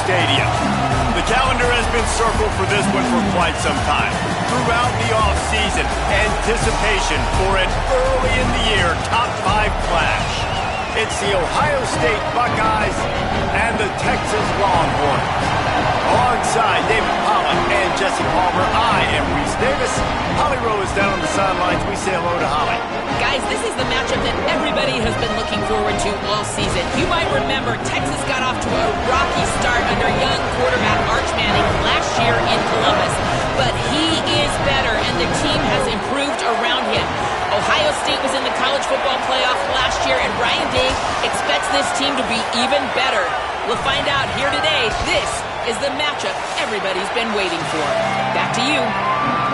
Stadium. The calendar has been circled for this one for quite some time. Throughout the offseason, anticipation for an early-in-the-year top-5 clash. It's the Ohio State Buckeyes and the Texas Longhorns. Alongside David Pollock and Jesse Palmer, I am Reese Davis. Holly Rowe is down on the sidelines. We say hello to Holly. Guys, this is the matchup that everybody has been looking forward to all season. You might remember Texas got off to a rocky start under young quarterback Arch Manning last year in Columbus. But he is better, and the team has improved around him. Ohio State was in the college football playoff last year, and Ryan Day expects this team to be even better. We'll find out here today. This is the matchup everybody's been waiting for. Back to you.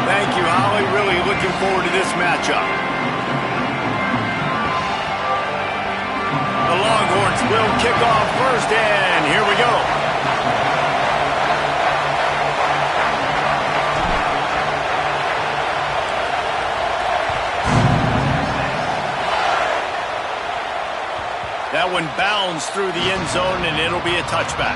Thank you, Holly. Really looking forward to this matchup. The Longhorns will kick off first, and here we go. That one bounds through the end zone, and it'll be a touchback.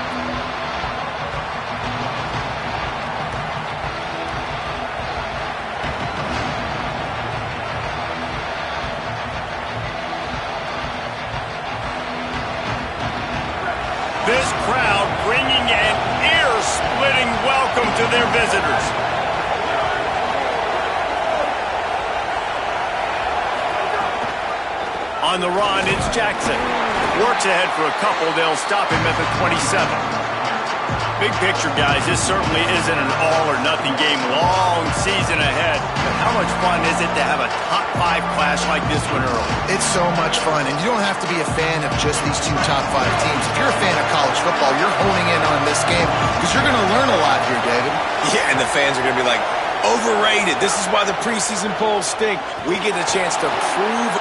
This crowd bringing an ear-splitting welcome to their visitors. On the run, it's Jackson. Works ahead for a couple. They'll stop him at the 27. Big picture, guys, this certainly isn't an all-or-nothing game. Long season ahead. But how much fun is it to have a top-5 clash like this one early? It's so much fun, and you don't have to be a fan of just these two top-5 teams. If you're a fan of college football, you're honing in on this game because you're going to learn a lot here, David. Yeah, and the fans are going to be like, overrated. This is why the preseason polls stink. We get a chance to prove...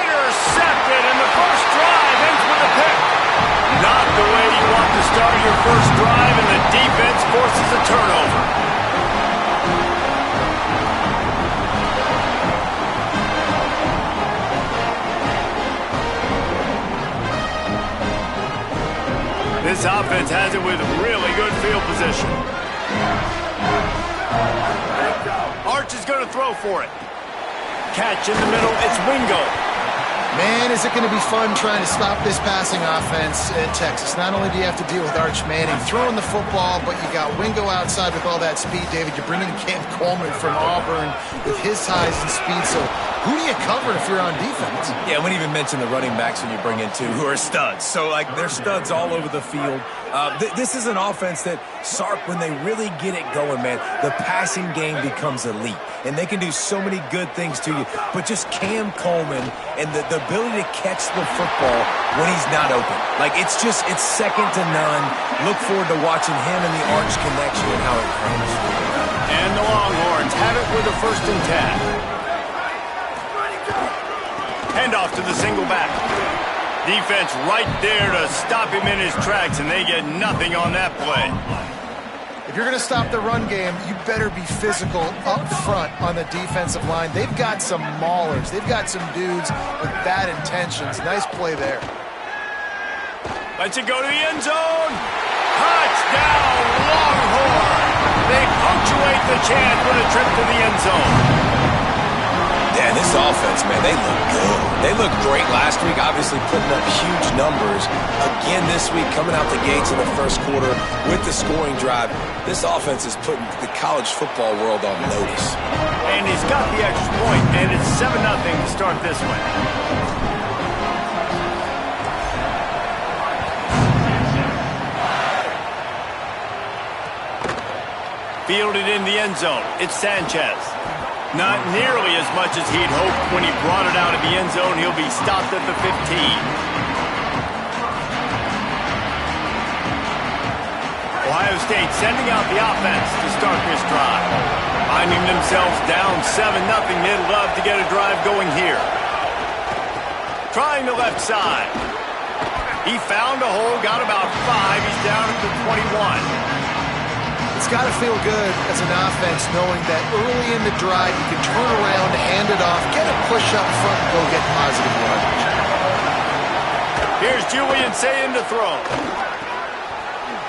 Intercepted, and the first drive ends with a pick. Not the way you want to start your first drive, and the defense forces a turnover. This offense has it with really good field position. Arch is going to throw for it. Catch in the middle, it's Wingo. Man, is it going to be fun trying to stop this passing offense at Texas. Not only do you have to deal with Arch Manning throwing the football, but you got Wingo outside with all that speed, David. You're bringing Cam Coleman from Auburn with his size and speed. So who do you cover if you're on defense? Yeah, I wouldn't even mention the running backs when you bring in two who are studs. So, like, they're studs all over the field. This is an offense that, Sark, when they really get it going, man, the passing game becomes elite. And they can do so many good things to you. But just Cam Coleman and the ability to catch the football when he's not open. Like, it's second to none. Look forward to watching him and the Arch connection and how it grows. And the Longhorns have it with a 1st and 10. Handoff to the single back. Defense right there to stop him in his tracks, and they get nothing on that play. If you're going to stop the run game, you better be physical up front on the defensive line. They've got some maulers. They've got some dudes with bad intentions. Nice play there. Lets it go to the end zone. Touchdown, Longhorn. They punctuate the chance with a trip to the end zone. Yeah, this offense, man, they look good. They looked great last week, obviously putting up huge numbers. Again this week, coming out the gates in the first quarter with the scoring drive. This offense is putting the college football world on notice. And he's got the extra point, and it's 7-0 to start this one. Fielded in the end zone. It's Sanchez. Not nearly as much as he'd hoped when he brought it out of the end zone. He'll be stopped at the 15. Ohio State sending out the offense to start this drive. Finding themselves down 7-0. They'd love to get a drive going here. Trying the left side. He found a hole, got about 5. He's down at the 21. It's got to feel good as an offense knowing that early in the drive you can turn around, hand it off, get a push up front, and go get positive yardage. Here's Julian Sayin to throw.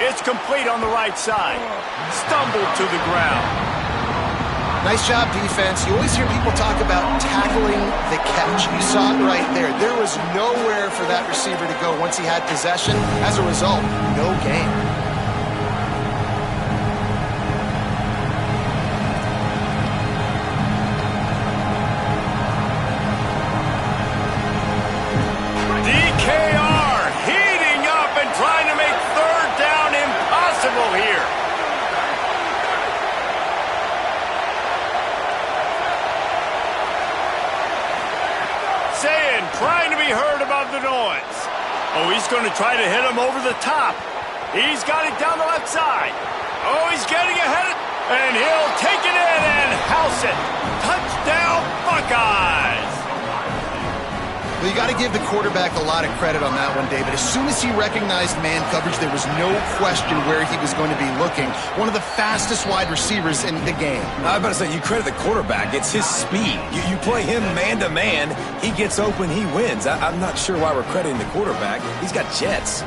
It's complete on the right side. Stumbled to the ground. Nice job, defense. You always hear people talk about tackling the catch. You saw it right there. There was nowhere for that receiver to go once he had possession. As a result, no gain. DKR heating up and trying to make third down impossible here. Trying to be heard above the noise. Oh, he's going to try to hit him over the top. He's got it down the left side. Oh, he's getting ahead. And he'll take it in and house it. Touchdown, Buckeyes. Well, you got to give the quarterback a lot of credit on that one, David. As soon as he recognized man coverage, there was no question where he was going to be looking. One of the fastest wide receivers in the game. I was about to say, you credit the quarterback. It's his speed. You play him man-to-man, he gets open, he wins. I'm not sure why we're crediting the quarterback. He's got jets.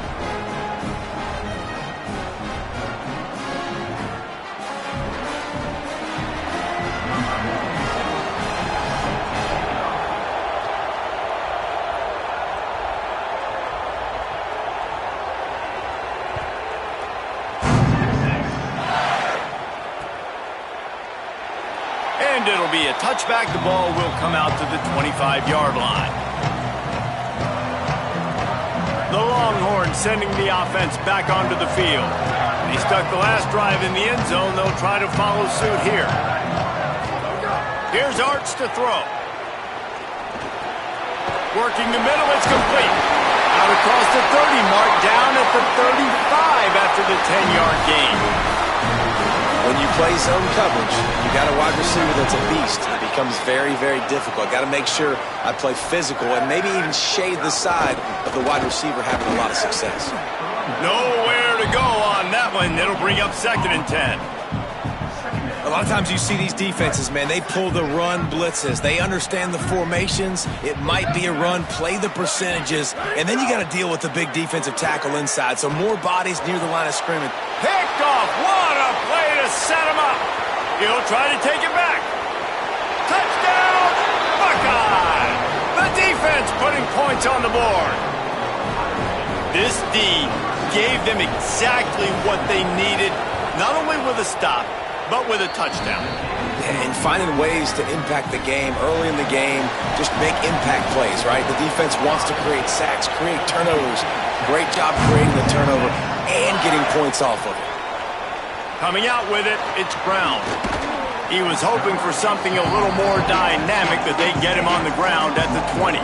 And it'll be a touchback. The ball will come out to the 25-yard line. The Longhorns sending the offense back onto the field. They stuck the last drive in the end zone. They'll try to follow suit here. Here's Arch to throw. Working the middle, it's complete. Out across the 30 mark, down at the 35 after the 10-yard gain. When you play zone coverage, you got a wide receiver that's a beast. It becomes very, very difficult. Got to make sure I play physical and maybe even shade the side of the wide receiver having a lot of success. Nowhere to go on that one. It'll bring up 2nd and 10. A lot of times you see these defenses, man, they pull the run blitzes. They understand the formations. It might be a run, play the percentages, and then you got to deal with the big defensive tackle inside. So more bodies near the line of scrimmage. Picked off. What a play to set him up. He'll try to take it back. Touchdown, Buckeye. The defense putting points on the board. This D gave them exactly what they needed, not only with a stop, but with a touchdown. And finding ways to impact the game early in the game, just make impact plays, right? The defense wants to create sacks, create turnovers. Great job creating the turnover and getting points off of it. Coming out with it, it's Brown. He was hoping for something a little more dynamic, that they get him on the ground at the 20.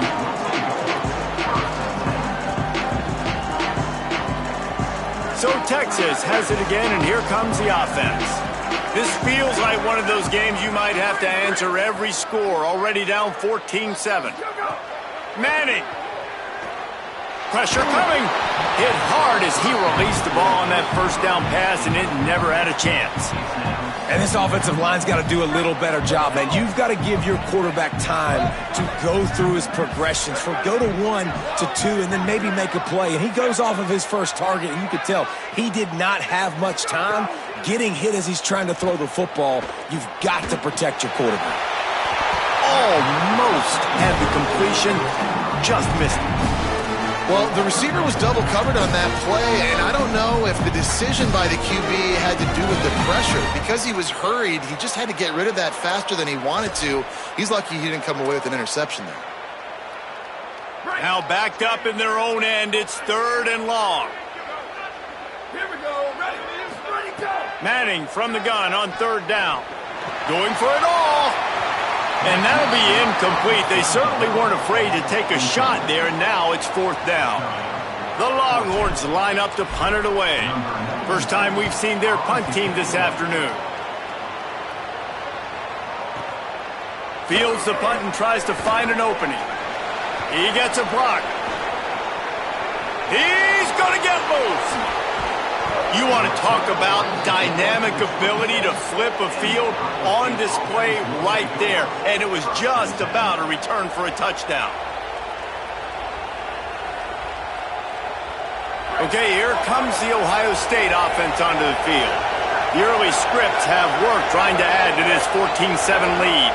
So Texas has it again, and here comes the offense. This feels like one of those games you might have to answer every score. Already down 14-7. Manning. Pressure coming. Hit hard as he released the ball on that first down pass, and it never had a chance. And this offensive line's got to do a little better job, man. You've got to give your quarterback time to go through his progressions, from go to 1 to 2, and then maybe make a play. And he goes off of his first target, and you could tell he did not have much time getting hit as he's trying to throw the football. You've got to protect your quarterback. Almost had the completion, just missed it. Well, the receiver was double covered on that play, and I don't know if the decision by the QB had to do with the pressure. Because he was hurried, he just had to get rid of that faster than he wanted to. He's lucky he didn't come away with an interception there. Now backed up in their own end, it's 3rd and long. Here we go, ready, go! Manning from the gun on 3rd down. Going for it all. And that'll be incomplete. They certainly weren't afraid to take a shot there, and now it's 4th down. The Longhorns line up to punt it away. First time we've seen their punt team this afternoon. Fields the punt and tries to find an opening. He gets a block. He's going to get loose. You want to talk about dynamic ability to flip a field, on display right there. And it was just about a return for a touchdown. Okay, here comes the Ohio State offense onto the field. The early scripts have worked trying to add to this 14-7 lead.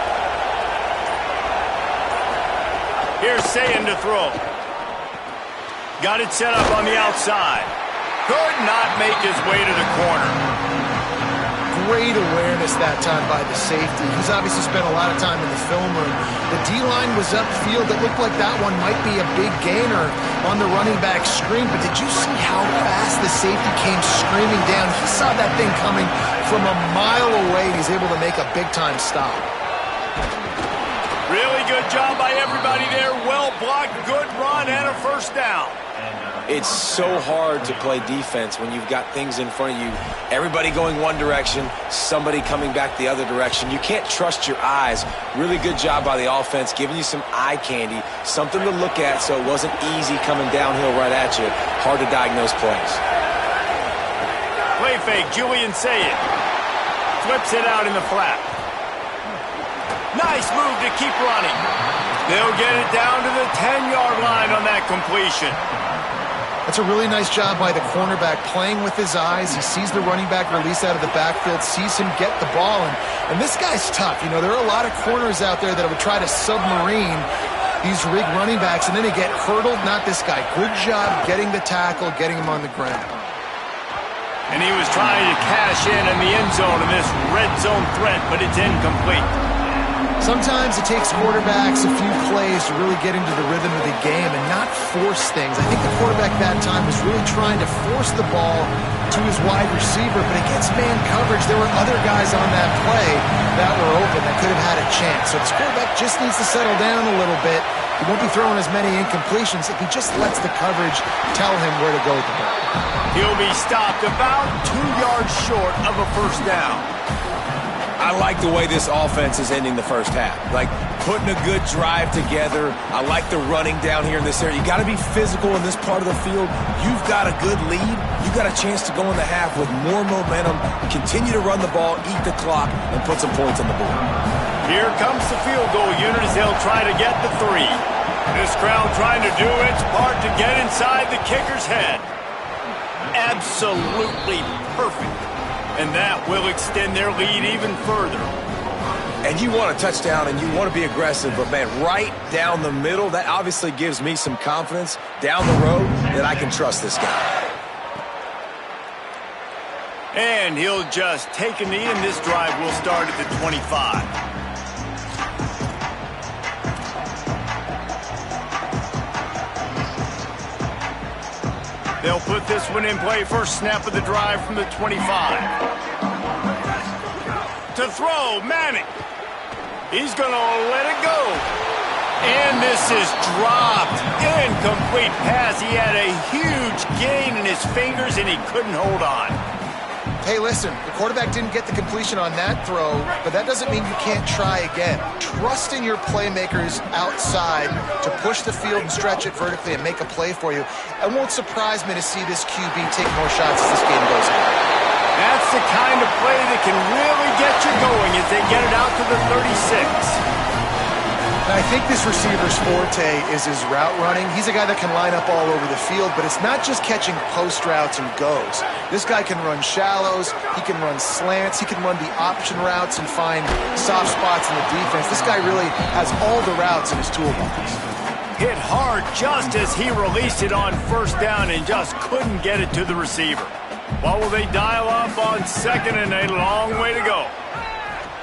Here's Sayin to throw. Got it set up on the outside. Could not make his way to the corner. Great awareness that time by the safety. He's obviously spent a lot of time in the film room. The D-line was upfield. It looked like that one might be a big gainer on the running back screen, but did you see how fast the safety came screaming down? He saw that thing coming from a mile away. He's able to make a big-time stop. Really good job by everybody there. Well blocked, good run, and a first down. It's so hard to play defense when you've got things in front of you. Everybody going one direction, somebody coming back the other direction. You can't trust your eyes. Really good job by the offense, giving you some eye candy, something to look at so it wasn't easy coming downhill right at you. Hard to diagnose plays. Play fake, Julian Sayin. Flips it out in the flat. Nice move to keep running. They'll get it down to the 10-yard line on that completion. That's a really nice job by the cornerback playing with his eyes. He sees the running back release out of the backfield, sees him get the ball, and this guy's tough. You know, there are a lot of corners out there that would try to submarine these rig running backs, and then they get hurdled. Not this guy. Good job getting the tackle, getting him on the ground. And he was trying to cash in the end zone in this red zone threat, but it's incomplete. Sometimes it takes quarterbacks a few plays to really get into the rhythm of the game and not force things. I think the quarterback that time was really trying to force the ball to his wide receiver, but against man coverage, there were other guys on that play that were open that could have had a chance. So this quarterback just needs to settle down a little bit. He won't be throwing as many incompletions if he just lets the coverage tell him where to go with the ball. He'll be stopped about 2 yards short of a first down. I like the way this offense is ending the first half. Like, putting a good drive together. I like the running down here in this area. You got to be physical in this part of the field. You've got a good lead. You've got a chance to go in the half with more momentum, continue to run the ball, eat the clock, and put some points on the board. Here comes the field goal unit as they'll try to get the 3. This crowd trying to do its part to get inside the kicker's head. Absolutely perfect. And that will extend their lead even further. And you want a touchdown and you want to be aggressive, but man, right down the middle, that obviously gives me some confidence down the road that I can trust this guy. And he'll just take a knee, and this drive will start at the 25. They'll put this one in play. First snap of the drive from the 25. To throw, Manning. He's going to let it go. And this is dropped. Incomplete pass. He had a huge gain in his fingers, and he couldn't hold on. Hey, listen, the quarterback didn't get the completion on that throw, but that doesn't mean you can't try again. Trust in your playmakers outside to push the field and stretch it vertically and make a play for you. It won't surprise me to see this QB take more shots as this game goes on. That's the kind of play that can really get you going as they get it out to the 36. I think this receiver's forte is his route running. He's a guy that can line up all over the field, but it's not just catching post routes and goes. This guy can run shallows, he can run slants, he can run the option routes and find soft spots in the defense. This guy really has all the routes in his toolbox. Hit hard just as he released it on first down and just couldn't get it to the receiver. What will they dial up on second and a long way to go?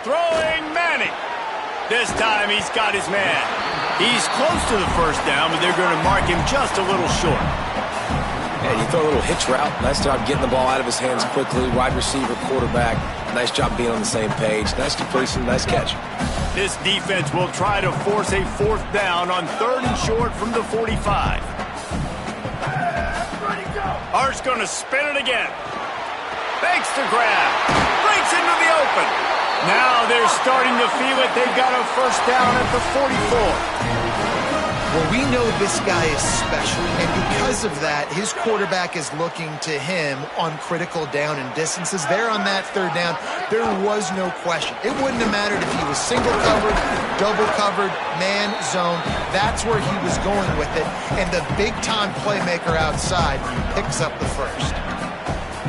Throwing Manning. This time he's got his man. He's close to the first down, but they're going to mark him just a little short. And you throw a little hitch route. Nice job getting the ball out of his hands quickly. Wide receiver, quarterback. Nice job being on the same page. Nice completion, nice catch. This defense will try to force a fourth down on third and short from the 45. Hart's going to spin it again. Fakes the grab. Breaks into the open. Now they're starting to feel it. They've got a first down at the 44. Well, we know this guy is special, and because of that, his quarterback is looking to him on critical down and distances. There on that third down, there was no question. It wouldn't have mattered if he was single covered, double covered, man, zone. That's where he was going with it, and the big-time playmaker outside picks up the first.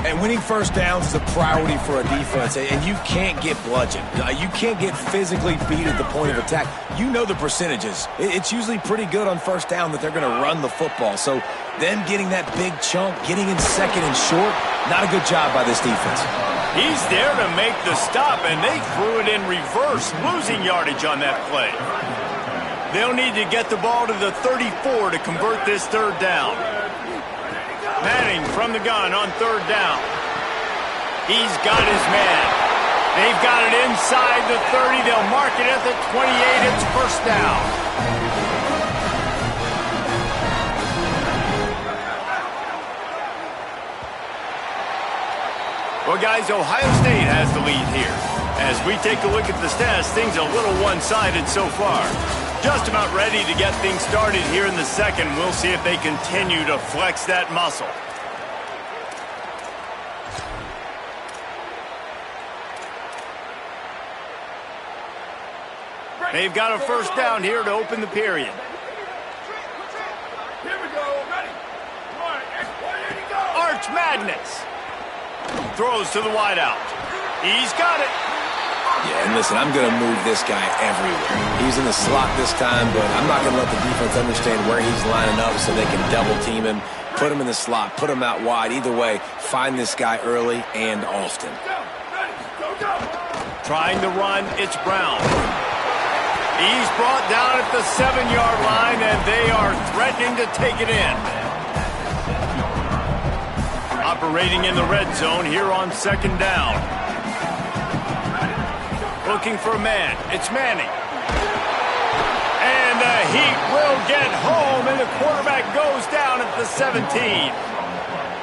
And winning first downs is a priority for a defense, and you can't get bludgeoned. You can't get physically beat at the point of attack. You know the percentages. It's usually pretty good on first down that they're going to run the football. So them getting that big chunk, getting in second and short, not a good job by this defense. He's there to make the stop, and they threw it in reverse, losing yardage on that play. They'll need to get the ball to the 34 to convert this third down. Manning from the gun on third down. He's got his man. They've got it inside the 30. They'll mark it at the 28. It's first down. Well, guys, Ohio State has the lead here. As we take a look at the stats, things a little one-sided so far. Just about ready to get things started here in the second. We'll see if they continue to flex that muscle. They've got a first down here to open the period. Here we go. Ready. Arch Madness. Throws to the wideout. He's got it. Yeah, and listen, I'm going to move this guy everywhere. He's in the slot this time, but I'm not going to let the defense understand where he's lining up so they can double team him, put him in the slot, put him out wide. Either way, find this guy early and often. Trying to run, it's Brown. He's brought down at the 7-yard line, and they are threatening to take it in. Operating in the red zone here on second down. Looking for a man. It's Manning. And the Heat will get home, and the quarterback goes down at the 17.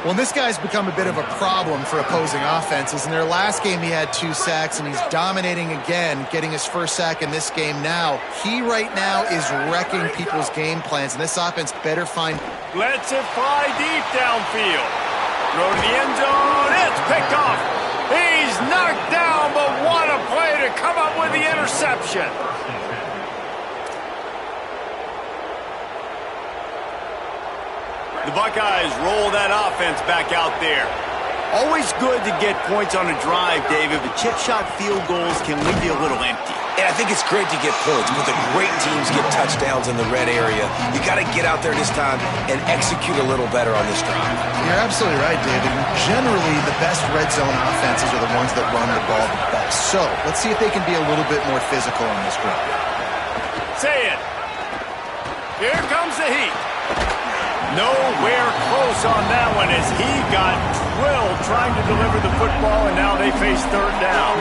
Well, this guy's become a bit of a problem for opposing offenses. In their last game, he had 2 sacks, and he's dominating again, getting his first sack in this game now. He right now is wrecking people's game plans, and this offense better find... Lets it fly deep downfield. Throw to the end zone. It's picked off. He's knocked down, but what a play to come up with the interception. The Buckeyes roll that offense back out there. Always good to get points on a drive, David, but chip shot field goals can leave you a little empty. And I think it's great to get points, but the great teams get touchdowns in the red area. You got to get out there this time and execute a little better on this drive. You're absolutely right, David. Generally, the best red zone offenses are the ones that run the ball the best. So, let's see if they can be a little bit more physical on this drive. Say it. Here comes the Heat. Nowhere close on that one as he got drilled trying to deliver the football, and now they face third down.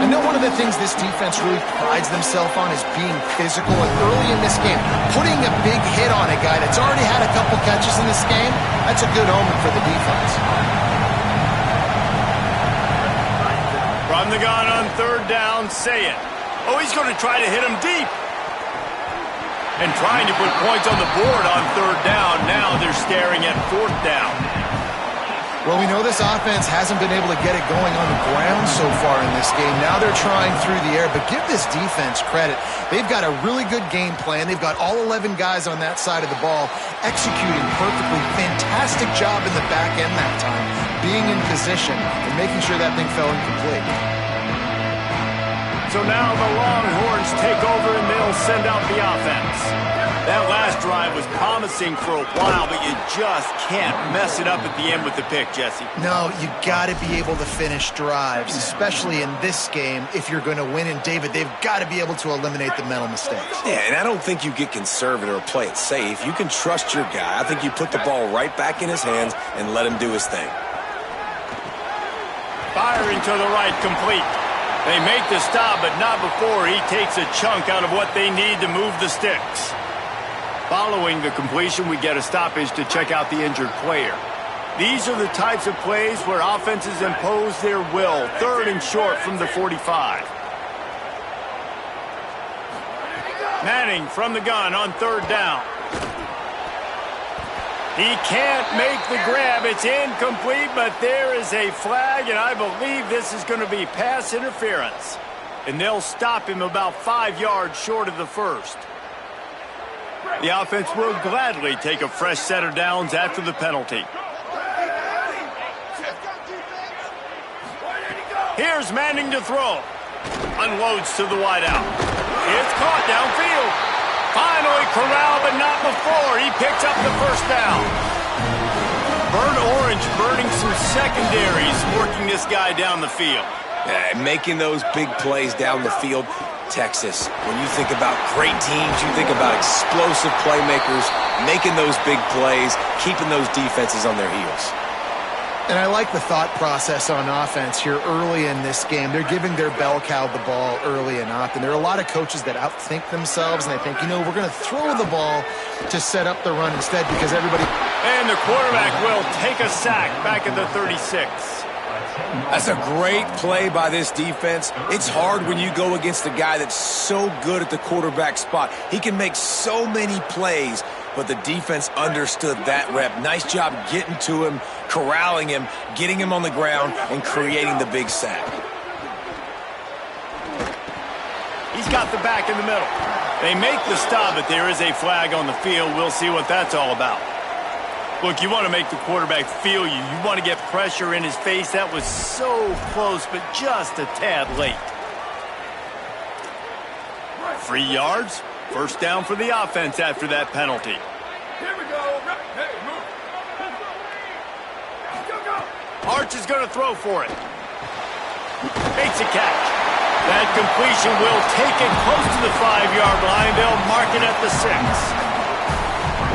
I know one of the things this defense really prides themselves on is being physical, and early in this game, putting a big hit on a guy that's already had a couple catches in this game, that's a good omen for the defense. From the gun on third down, say it. Oh, he's going to try to hit him deep. And trying to put points on the board on third down. Now they're staring at fourth down. Well, we know this offense hasn't been able to get it going on the ground so far in this game. Now they're trying through the air, but give this defense credit. They've got a really good game plan. They've got all 11 guys on that side of the ball executing perfectly. Fantastic job in the back end that time, being in position and making sure that thing fell incomplete. So now the Longhorns take over and they'll send out the offense. That last drive was promising for a while, but you just can't mess it up at the end with the pick, Jesse. No, you got to be able to finish drives, especially in this game if you're going to win. And, David, they've got to be able to eliminate the mental mistakes. Yeah, and I don't think you get conservative or play it safe. You can trust your guy. I think you put the ball right back in his hands and let him do his thing. Firing to the right, complete. They make the stop, but not before he takes a chunk out of what they need to move the sticks. Following the completion, we get a stoppage to check out the injured player. These are the types of plays where offenses impose their will. Third and short from the 45. Manning from the gun on third down. He can't make the grab. It's incomplete, but there is a flag, and I believe this is going to be pass interference. And they'll stop him about 5 yards short of the first. The offense will gladly take a fresh set of downs after the penalty. Here's Manning to throw. Unloads to the wideout. It's caught downfield. Finally corralled, but not before. He picks up the first down. Burnt Orange burning some secondaries, working this guy down the field. Yeah, making those big plays down the field. Texas, when you think about great teams, you think about explosive playmakers, making those big plays, keeping those defenses on their heels. And I like the thought process on offense here early in this game. They're giving their bell cow the ball early and often. There are a lot of coaches that outthink themselves, and they think, we're going to throw the ball to set up the run instead because everybody... And the quarterback will take a sack back at the 36. That's a great play by this defense. It's hard when you go against a guy that's so good at the quarterback spot. He can make so many plays, but the defense understood that rep. Nice job getting to him, corralling him, getting him on the ground, and creating the big sack. He's got the back in the middle. They make the stop, but there is a flag on the field. We'll see what that's all about. Look, you want to make the quarterback feel you. You want to get pressure in his face. That was so close, but just a tad late. 3 yards. First down for the offense after that penalty. Here we go. Hey, move. Go. Arch is going to throw for it. Makes a catch. That completion will take it close to the 5-yard line. They'll mark it at the 6.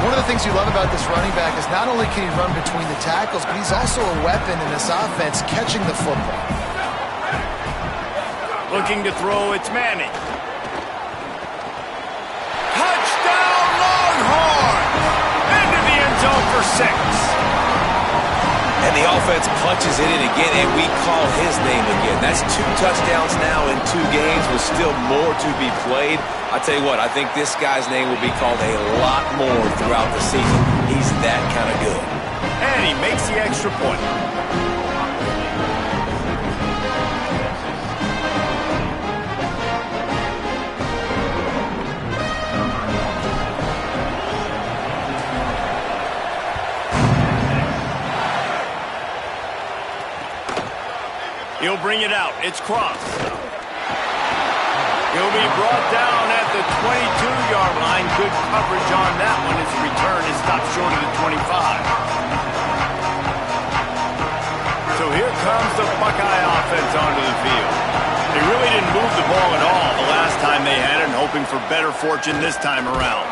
One of the things you love about this running back is not only can he run between the tackles, but he's also a weapon in this offense catching the football. Looking to throw, it's Manning. Touchdown Longhorn! Into the end zone for 6. And the offense punches it in again, and we call his name again. That's 2 touchdowns now in 2 games with still more to be played. I tell you what, I think this guy's name will be called a lot more throughout the season. He's that kind of good. And he makes the extra point. He'll bring it out. It's Cross. He'll be brought down at the 22-yard line. Good coverage on that one. His return is stopped short of the 25. So here comes the Buckeye offense onto the field. They really didn't move the ball at all the last time they had it, and hoping for better fortune this time around.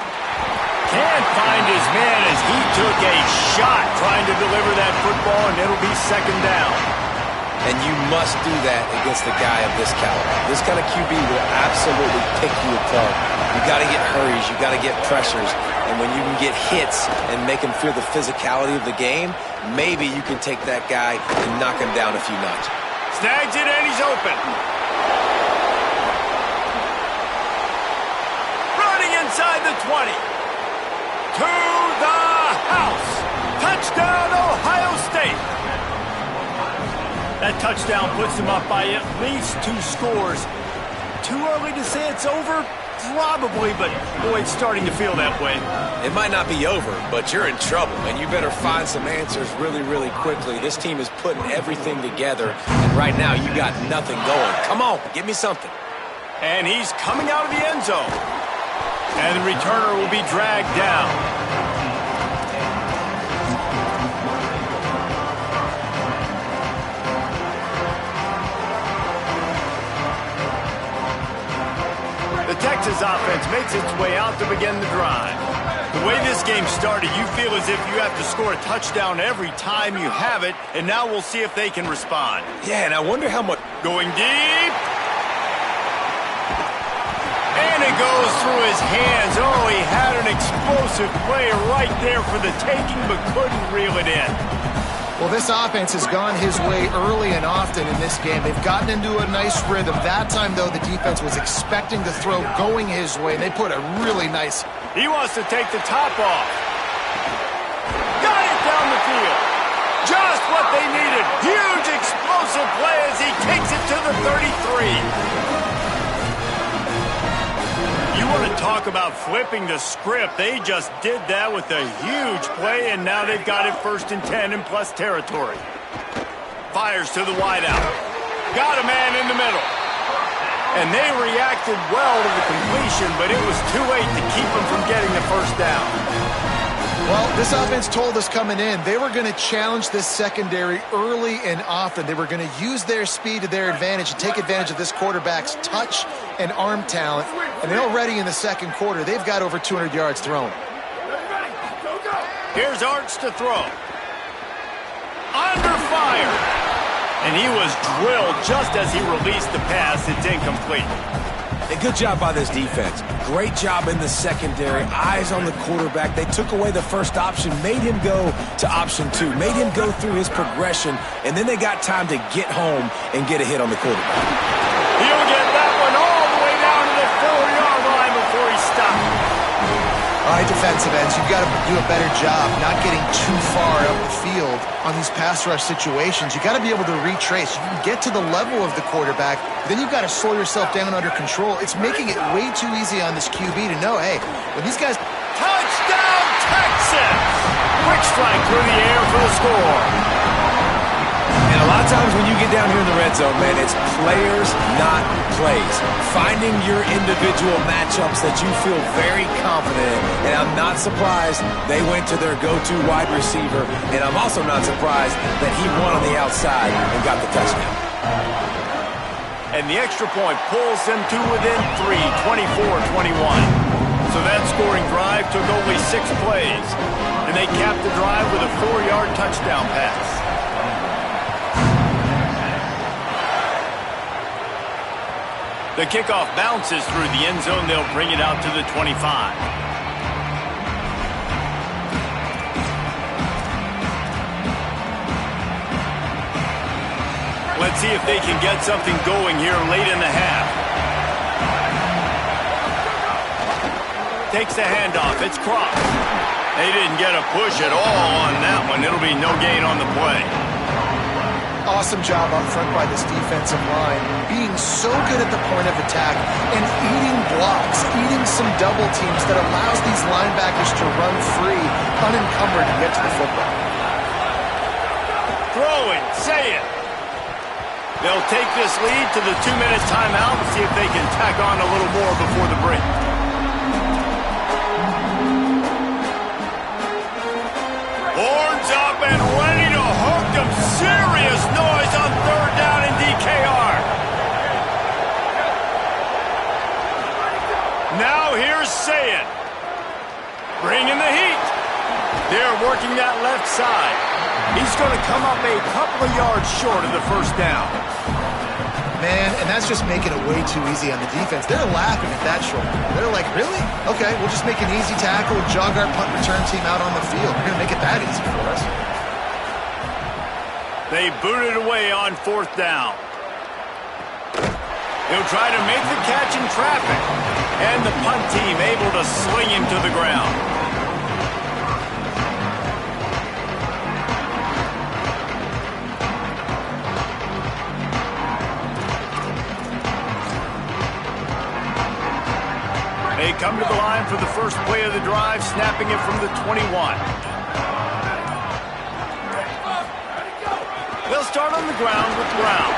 Can't find his man as he took a shot trying to deliver that football, and it'll be second down. And you must do that against a guy of this caliber. This kind of QB will absolutely pick you apart. You got to get hurries. You got to get pressures. And when you can get hits and make him feel the physicality of the game, maybe you can take that guy and knock him down a few notches. Snags it, and he's open. Running inside the 20. To the house. Touchdown, Ohio State. That touchdown puts them up by at least 2 scores. Too early to say it's over? Probably, but boy, it's starting to feel that way. It might not be over, but you're in trouble, and you better find some answers really, really quickly. This team is putting everything together, and right now you got nothing going. Come on, give me something. And he's coming out of the end zone. And the returner will be dragged down. The Texas offense makes its way out to begin the drive. The way this game started, you feel as if you have to score a touchdown every time you have it, and now we'll see if they can respond. Yeah, and I wonder how much... Going deep. And it goes through his hands. Oh, he had an explosive play right there for the taking, but couldn't reel it in. Well, this offense has gone his way early and often in this game. They've gotten into a nice rhythm. That time, though, the defense was expecting the throw going his way. They put a really nice... He wants to take the top off. Got it down the field. Just what they needed. Huge explosive play as he takes it to the 33. You want to talk about flipping the script. They just did that with a huge play, and now they've got it 1st and 10 in plus territory. Fires to the wideout. Got a man in the middle. And they reacted well to the completion, but it was too late to keep them from getting the first down. Well, this offense told us coming in they were going to challenge this secondary early and often. They were going to use their speed to their advantage and take advantage of this quarterback's touch and arm talent. And already in the second quarter, they've got over 200 yards thrown. Here's Arch to throw. Under fire. And he was drilled just as he released the pass. It's incomplete. A good job by this defense. Great job in the secondary. Eyes on the quarterback. They took away the first option, made him go to option 2, made him go through his progression, and then they got time to get home and get a hit on the quarterback. He'll get that one all the way down to the 4-yard line before he stopped. All right, defensive ends, you've got to do a better job not getting too far up the field on these pass rush situations. You've got to be able to retrace. You can get to the level of the quarterback, then you've got to slow yourself down under control. It's making it way too easy on this QB to know, hey, when these guys... Touchdown, Texas! Quick strike through the air for the score. And a lot of times when you get down here in the red zone, man, it's players, not plays. Finding your individual matchups that you feel very confident in. And I'm not surprised they went to their go-to wide receiver. And I'm also not surprised that he won on the outside and got the touchdown. And the extra point pulls them to within 3, 24-21. So that scoring drive took only 6 plays. And they capped the drive with a 4-yard touchdown pass. The kickoff bounces through the end zone. They'll bring it out to the 25. Let's see if they can get something going here late in the half. Takes the handoff. It's Cross. They didn't get a push at all on that one. It'll be no gain on the play. Awesome job up front by this defensive line, being so good at the point of attack and eating blocks, eating some double teams that allows these linebackers to run free, unencumbered, and get to the football. Throwing, say it. They'll take this lead to the 2-minute timeout and see if they can tack on a little more before the break. Horns up and ready to hook them. Serious noise on 3rd down in DKR. Now here's Sayed. Bringing the heat. They're working that left side. He's going to come up a couple of yards short of the first down. Man, and that's just making it way too easy on the defense. They're laughing at that short. They're like, really? Okay, we'll just make an easy tackle and jog our punt return team out on the field. We're going to make it that easy for us. They boot it away on 4th down. He'll try to make the catch in traffic. And the punt team able to sling him to the ground. They come to the line for the first play of the drive, snapping it from the 21. They'll start on the ground with Brown.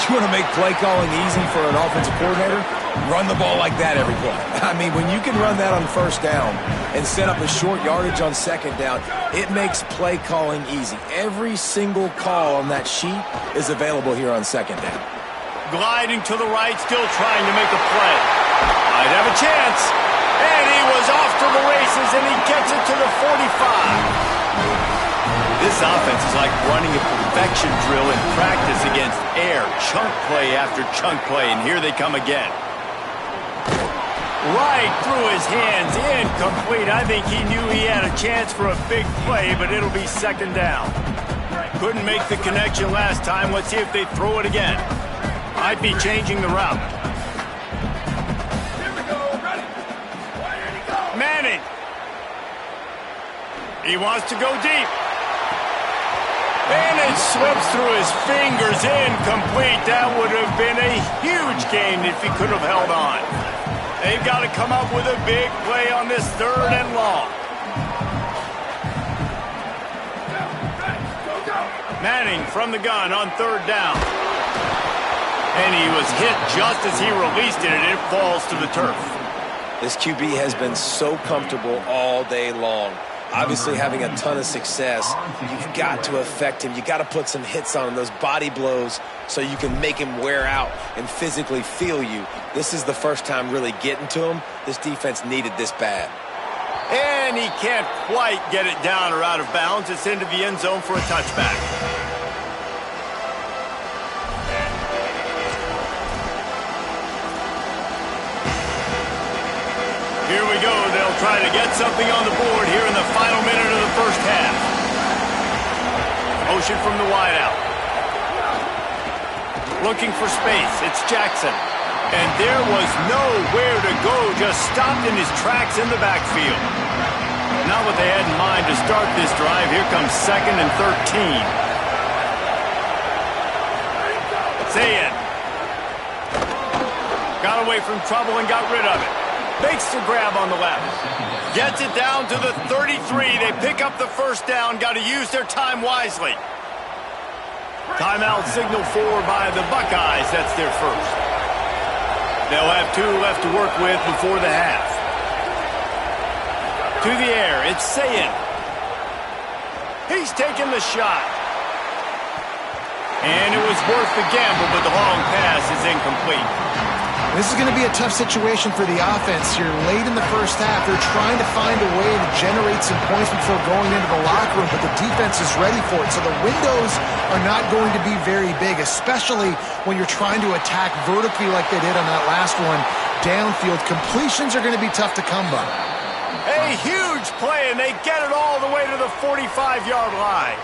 You want to make play calling easy for an offensive coordinator? Run the ball like that every play. I mean, when you can run that on 1st down and set up a short yardage on 2nd down, it makes play calling easy. Every single call on that sheet is available here on 2nd down. Gliding to the right, still trying to make a play. Might have a chance. And he was off to the races, and he gets it to the 45. This offense is like running a perfection drill in practice against air. Chunk play after chunk play, and here they come again. Right through his hands, incomplete. I think he knew he had a chance for a big play, but it'll be second down. Couldn't make the connection last time. Let's see if they throw it again. Might be changing the route. Here we go. Ready. Where did he go? Manning. He wants to go deep. And it slips through his fingers. Incomplete. That would have been a huge gain if he could have held on. They've got to come up with a big play on this 3rd and long. Manning from the gun on 3rd down. And he was hit just as he released it, and it falls to the turf. This QB has been so comfortable all day long. Obviously having a ton of success. You've got to affect him. You've got to put some hits on him, those body blows, so you can make him wear out and physically feel you. This is the first time really getting to him. This defense needed this bad. And he can't quite get it down or out of bounds. It's into the end zone for a touchback. Here we go. They'll try to get something on the board here in the final minute of the first half. Motion from the wideout. Looking for space. It's Jackson. And there was nowhere to go. Just stopped in his tracks in the backfield. Not what they had in mind to start this drive. Here comes 2nd and 13. Zayn. Got away from trouble and got rid of it. Makes the grab on the left. Gets it down to the 33. They pick up the first down. Got to use their time wisely. Timeout signal for by the Buckeyes. That's their first. They'll have 2 left to work with before the half. To the air, it's Zayn. He's taking the shot. And it was worth the gamble, but the long pass is incomplete. This is going to be a tough situation for the offense here. Late in the first half, they're trying to find a way to generate some points before going into the locker room, but the defense is ready for it. So the windows are not going to be very big, especially when you're trying to attack vertically like they did on that last one. Downfield completions are going to be tough to come by. A huge play, and they get it all the way to the 45-yard line.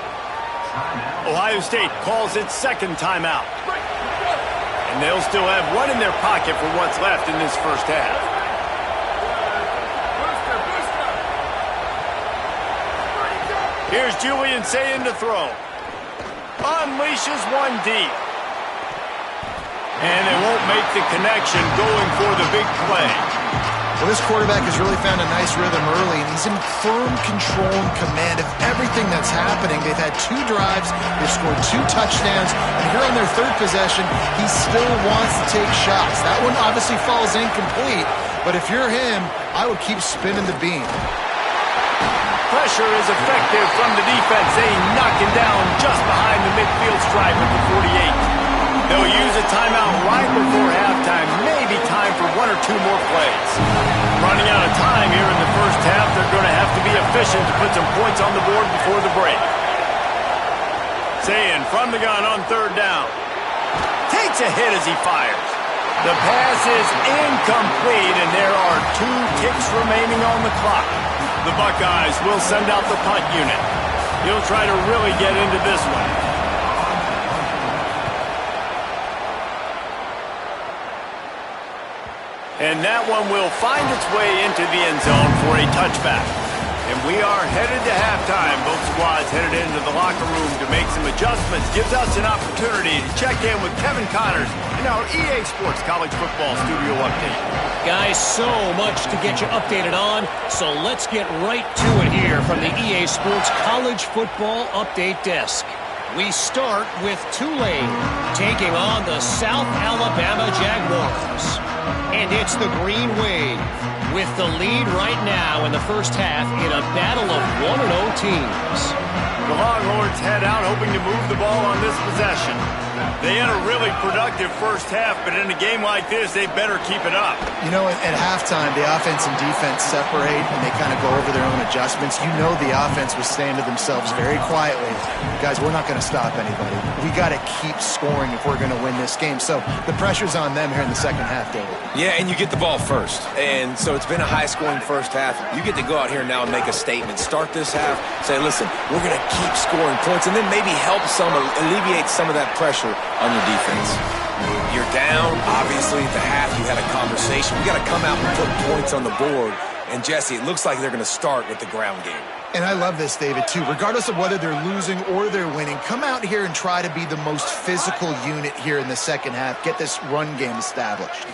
Ohio State calls its 2nd timeout. And they'll still have 1 in their pocket for what's left in this first half. Here's Julian Zayn to throw. Unleashes 1 deep. And they won't make the connection going for the big play. Well, this quarterback has really found a nice rhythm early, and he's in firm control and command of everything that's happening. They've had 2 drives, they've scored 2 touchdowns, and here on their 3rd possession, he still wants to take shots. That one obviously falls incomplete, but if you're him, I would keep spinning the beam. Pressure is effective from the defense. They knock him down just behind the midfield stripe at the 48. They'll use a timeout right before halftime. Maybe time for 1 or 2 more plays. Running out of time here in the first half. They're going to have to be efficient to put some points on the board before the break. Zayn from the gun on 3rd down. Takes a hit as he fires. The pass is incomplete, and there are 2 ticks remaining on the clock. The Buckeyes will send out the punt unit. He'll try to really get into this one. And that one will find its way into the end zone for a touchback. And we are headed to halftime. Both squads headed into the locker room to make some adjustments. Gives us an opportunity to check in with Kevin Connors in our EA Sports College Football Studio Update. Guys, so much to get you updated on, so let's get right to it here from the EA Sports College Football Update Desk. We start with Tulane taking on the South Alabama Jaguars. And it's the Green Wave with the lead right now in the first half in a battle of 1-0 teams. The Longhorns head out hoping to move the ball on this possession. They had a really productive first half, but in a game like this, they better keep it up. You know, at halftime, the offense and defense separate, and they kind of go over their own adjustments. You know the offense was saying to themselves very quietly, guys, we're not going to stop anybody. We got to keep scoring if we're going to win this game. So the pressure's on them here in the second half, David. Yeah, and you get the ball first. And so it's been a high-scoring first half. You get to go out here now and make a statement. Start this half, say, listen, we're going to keep scoring points, and then maybe help alleviate some of that pressure on your defense. You're down. Obviously, at the half, you had a conversation. We got to come out and put points on the board. And, Jesse, it looks like they're going to start with the ground game. And I love this, David, too. Regardless of whether they're losing or they're winning, come out here and try to be the most physical unit here in the second half. Get this run game established.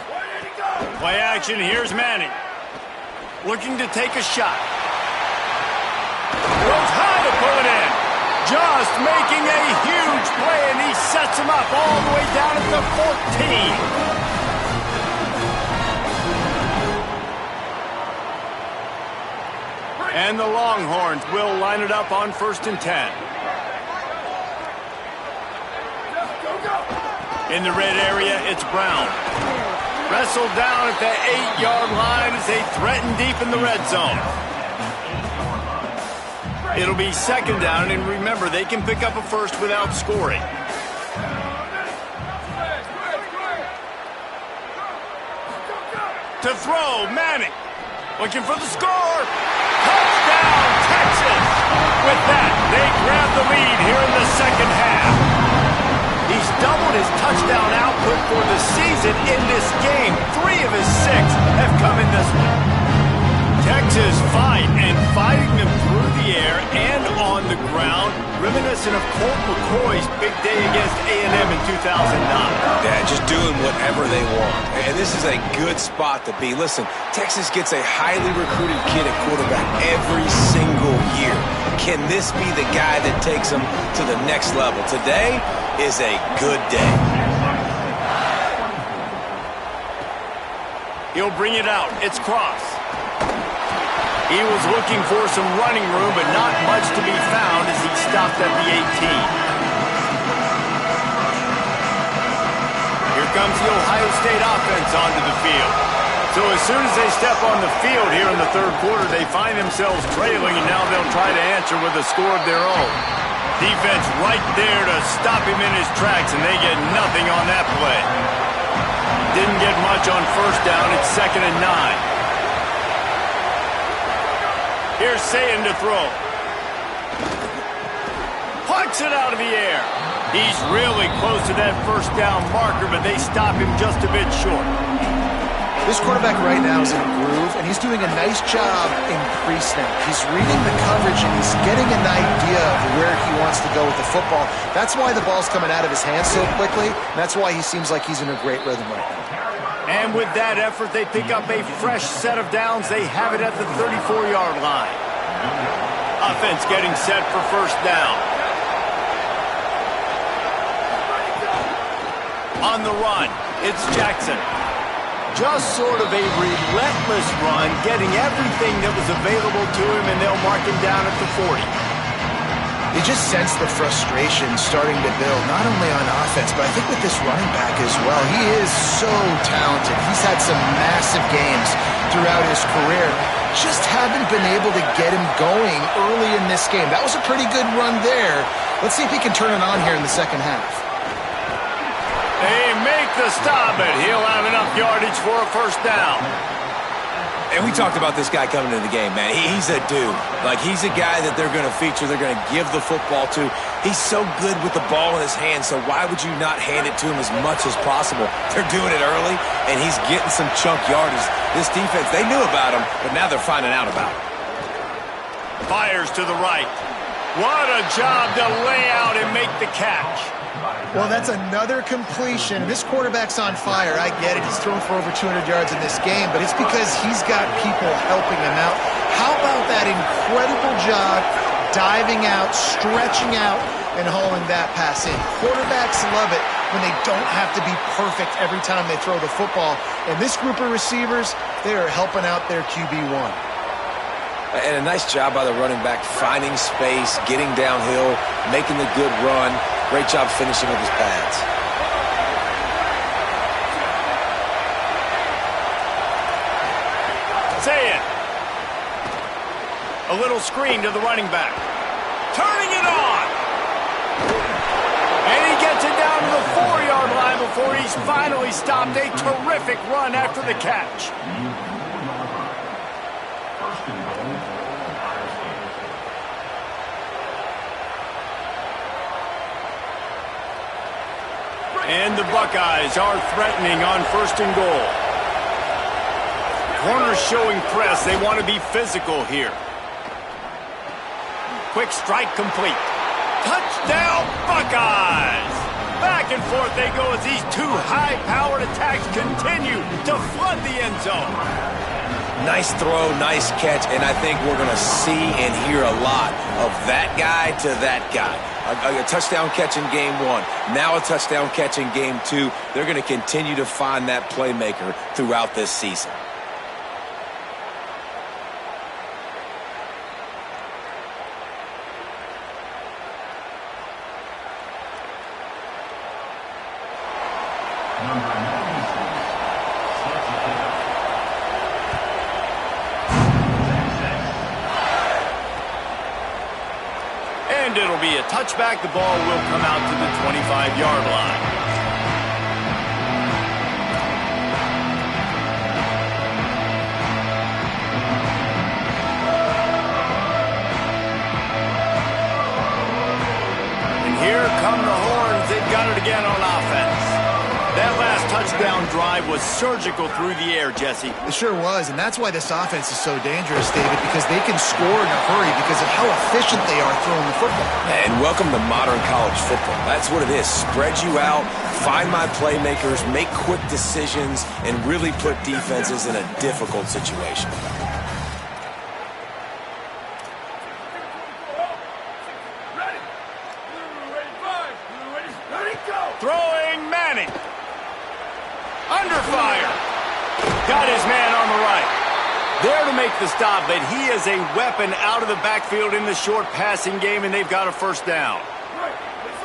Play action. Here's Manning. Looking to take a shot. Goes high to pull it in. Just making a huge play, and he sets him up all the way down at the 14. And the Longhorns will line it up on 1st and 10. In the red area, it's Brown. Wrestled down at the 8-yard line as they threaten deep in the red zone. It'll be 2nd down, and remember, they can pick up a first without scoring. To throw, Manning. Looking for the score. Touchdown, Texas! With that, they grab the lead here in the second half. He's doubled his touchdown output for the season in this game. 3 of his 6 have come in this one. Texas fighting them through the air and on the ground, reminiscent of Colt McCoy's big day against A&M in 2009. Yeah, just doing whatever they want. And this is a good spot to be. Listen, Texas gets a highly recruited kid at quarterback every single year. Can this be the guy that takes them to the next level? Today is a good day. He'll bring it out. It's Cross. He was looking for some running room, but not much to be found as he stopped at the 18. Here comes the Ohio State offense onto the field. So as soon as they step on the field here in the 3rd quarter, they find themselves trailing, and now they'll try to answer with a score of their own. Defense right there to stop him in his tracks, and they get nothing on that play. Didn't get much on 1st down. It's 2nd and 9. Here's Sayin to throw. Punts it out of the air. He's really close to that 1st down marker, but they stop him just a bit short. This quarterback right now is in a groove, and he's doing a nice job in pre-snap. He's reading the coverage, and he's getting an idea of where he wants to go with the football. That's why the ball's coming out of his hands so quickly, and that's why he seems like he's in a great rhythm right now. And with that effort, they pick up a fresh set of downs. They have it at the 34-yard line. Offense getting set for 1st down. On the run, it's Jackson. Just sort of a relentless run, getting everything that was available to him, and they'll mark him down at the 40. You just sense the frustration starting to build, not only on offense, but I think with this running back as well. He is so talented. He's had some massive games throughout his career. Just haven't been able to get him going early in this game. That was a pretty good run there. Let's see if he can turn it on here in the second half. They make the stop, but he'll have enough yardage for a 1st down. And we talked about this guy coming into the game, man. He's a dude. Like, he's a guy that they're going to feature, they're going to give the football to. He's so good with the ball in his hand, so why would you not hand it to him as much as possible? They're doing it early, and he's getting some chunk yardage. This defense, they knew about him, but now they're finding out about him. Fires to the right. What a job to lay out and make the catch. Well, that's another completion. This quarterback's on fire. I get it. He's thrown for over 200 yards in this game, but it's because he's got people helping him out. How about that incredible job diving out, stretching out, and hauling that pass in? Quarterbacks love it when they don't have to be perfect every time they throw the football. And this group of receivers, they are helping out their QB1. And a nice job by the running back, finding space, getting downhill, making the good run. Great job finishing with his pads. Say it. A little screen to the running back. Turning it on. And he gets it down to the 4-yard line before he's finally stopped a terrific run after the catch. And the Buckeyes are threatening on 1st and goal. Corners showing press. They want to be physical here. Quick strike complete. Touchdown, Buckeyes! Back and forth they go as these two high-powered attacks continue to flood the end zone. Nice throw, nice catch, and I think we're going to see and hear a lot of that guy to that guy. A touchdown catch in game 1, now a touchdown catch in game 2. They're going to continue to find that playmaker throughout this season. And it'll be a touchback. The ball will come out to the 25-yard line. And here come the horns. They've got it again on offense. That last touchdown drive was surgical through the air, Jesse. It sure was, and that's why this offense is so dangerous, David, because they can score in a hurry because of how efficient they are throwing the football. And welcome to modern college football. That's what it is. Spread you out, find my playmakers, make quick decisions, and really put defenses in a difficult situation. Throwing Manning. Under fire. Got his man on the right. There to make the stop, but he is a weapon out of the backfield in the short passing game, and they've got a 1st down.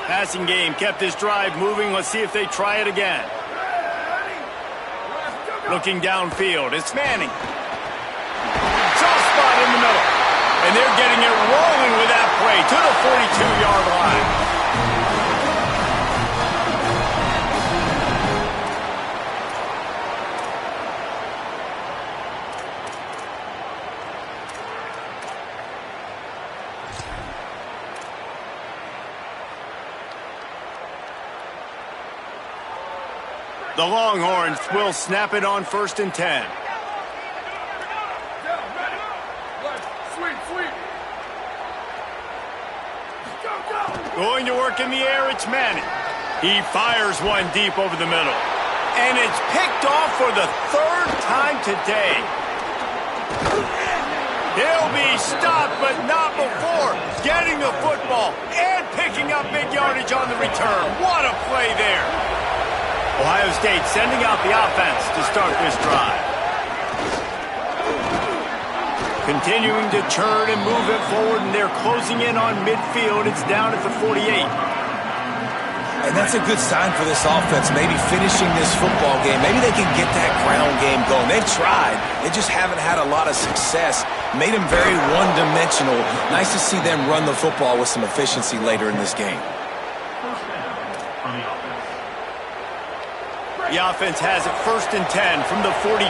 Passing game kept this drive moving. Let's see if they try it again. Looking downfield, it's Manning. Soft spot in the middle. And they're getting it rolling with that play to the 42-yard line. The Longhorns will snap it on 1st and 10. Going to work in the air, it's Manning. He fires one deep over the middle. And it's picked off for the 3rd time today. He'll be stopped, but not before getting the football and picking up big yardage on the return. What a play there. Ohio State sending out the offense to start this drive. Continuing to churn and move it forward, and they're closing in on midfield. It's down at the 48. And that's a good sign for this offense, maybe finishing this football game. Maybe they can get that ground game going. They've tried. They just haven't had a lot of success. Made them very one-dimensional. Nice to see them run the football with some efficiency later in this game. The offense has it 1st and 10 from the 42.